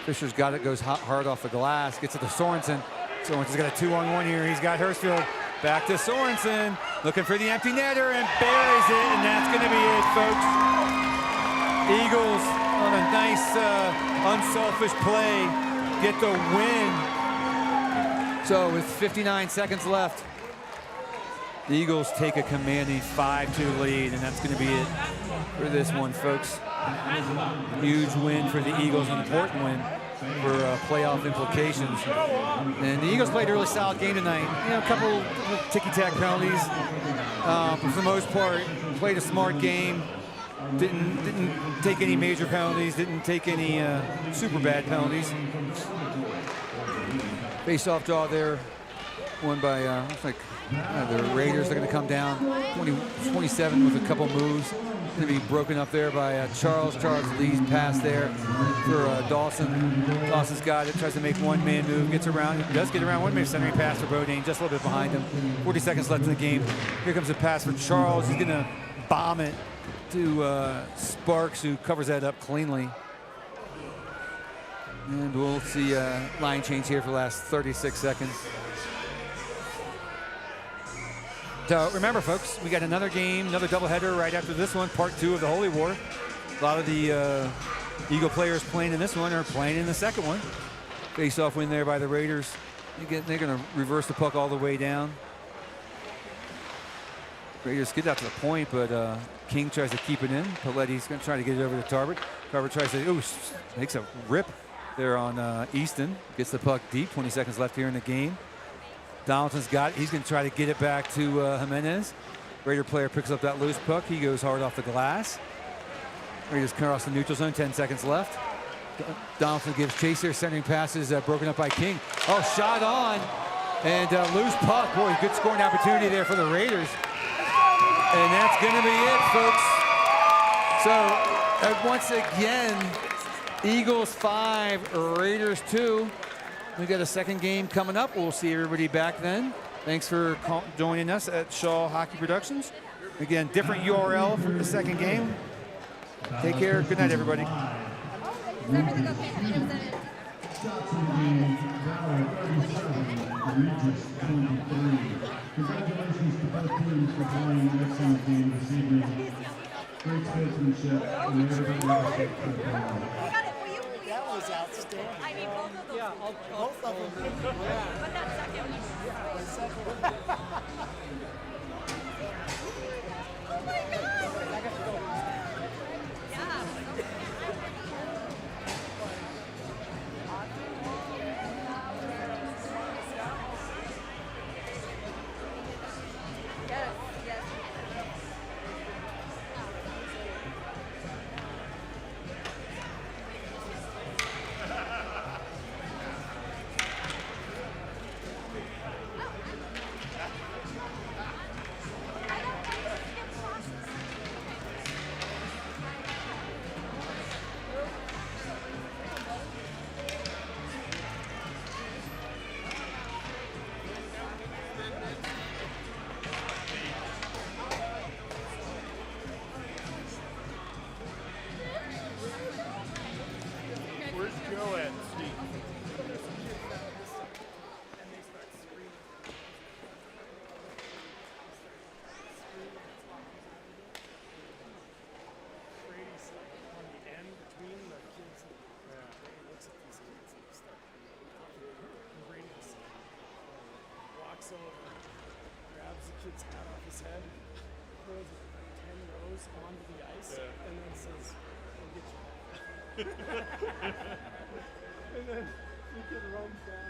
Fisher's got it, goes hard off the glass, gets it to Sorensen. Sorensen's got a 2-on-1 here. He's got Hirschfield. Back to Sorensen, looking for the empty netter and buries it, and that's going to be it, folks. Eagles on a nice, unselfish play, get the win. So with 59 seconds left, the Eagles take a commanding 5-2 lead, and that's going to be it for this one, folks. Huge win for the Eagles, an important win for playoff implications. And the Eagles played a really solid game tonight. You know, a couple ticky-tack penalties. But for the most part, played a smart game. Didn't take any major penalties. Didn't take any super bad penalties. Face-off draw there, won by looks like the Raiders. They're going to come down 27 with a couple moves. Going to be broken up there by Charles. Charles leads pass there for Dawson. Dawson's got it, tries to make one-man move, gets around, does get around, one-man centering pass for Bodine, just a little bit behind him. 40 seconds left in the game. Here comes a pass for Charles. He's going to bomb it to Sparks, who covers that up cleanly. And we'll see line change here for the last 36 seconds. So remember, folks, we got another game, another doubleheader right after this one, part 2 of the Holy War. A lot of the Eagle players playing in this one are playing in the second one. Face-off win there by the Raiders. They're going to reverse the puck all the way down. Raiders get out to the point, but King tries to keep it in. Paletti's going to try to get it over to Tarbert. Tarbert tries to, makes a rip there on Easton. Gets the puck deep, 20 seconds left here in the game. Donaldson's got it. He's going to try to get it back to Jimenez. Raider player picks up that loose puck. He goes hard off the glass. Raiders cross the neutral zone, 10 seconds left. Donaldson gives chase here, centering passes broken up by King. Oh, shot on, and loose puck. Boy, good scoring opportunity there for the Raiders. And that's going to be it, folks. So, once again, Eagles 5, Raiders 2. We got a second game coming up. We'll see everybody back then. Thanks for joining us at Shaw Hockey Productions. Again, different URL for the second game. Take care. Good night, everybody. Shots in the game, Valor 37, Regis 23. Congratulations to both teams for playing an excellent game this evening. Great sportsmanship and everybody else for the ball. That was outstanding. I mean, both of them. Yeah, both of them. But that second one. Oh my God! Yeah. Yes, yes. his head, throws like 10 rows onto the ice, and then says, "I'll get you." And then the kid runs down.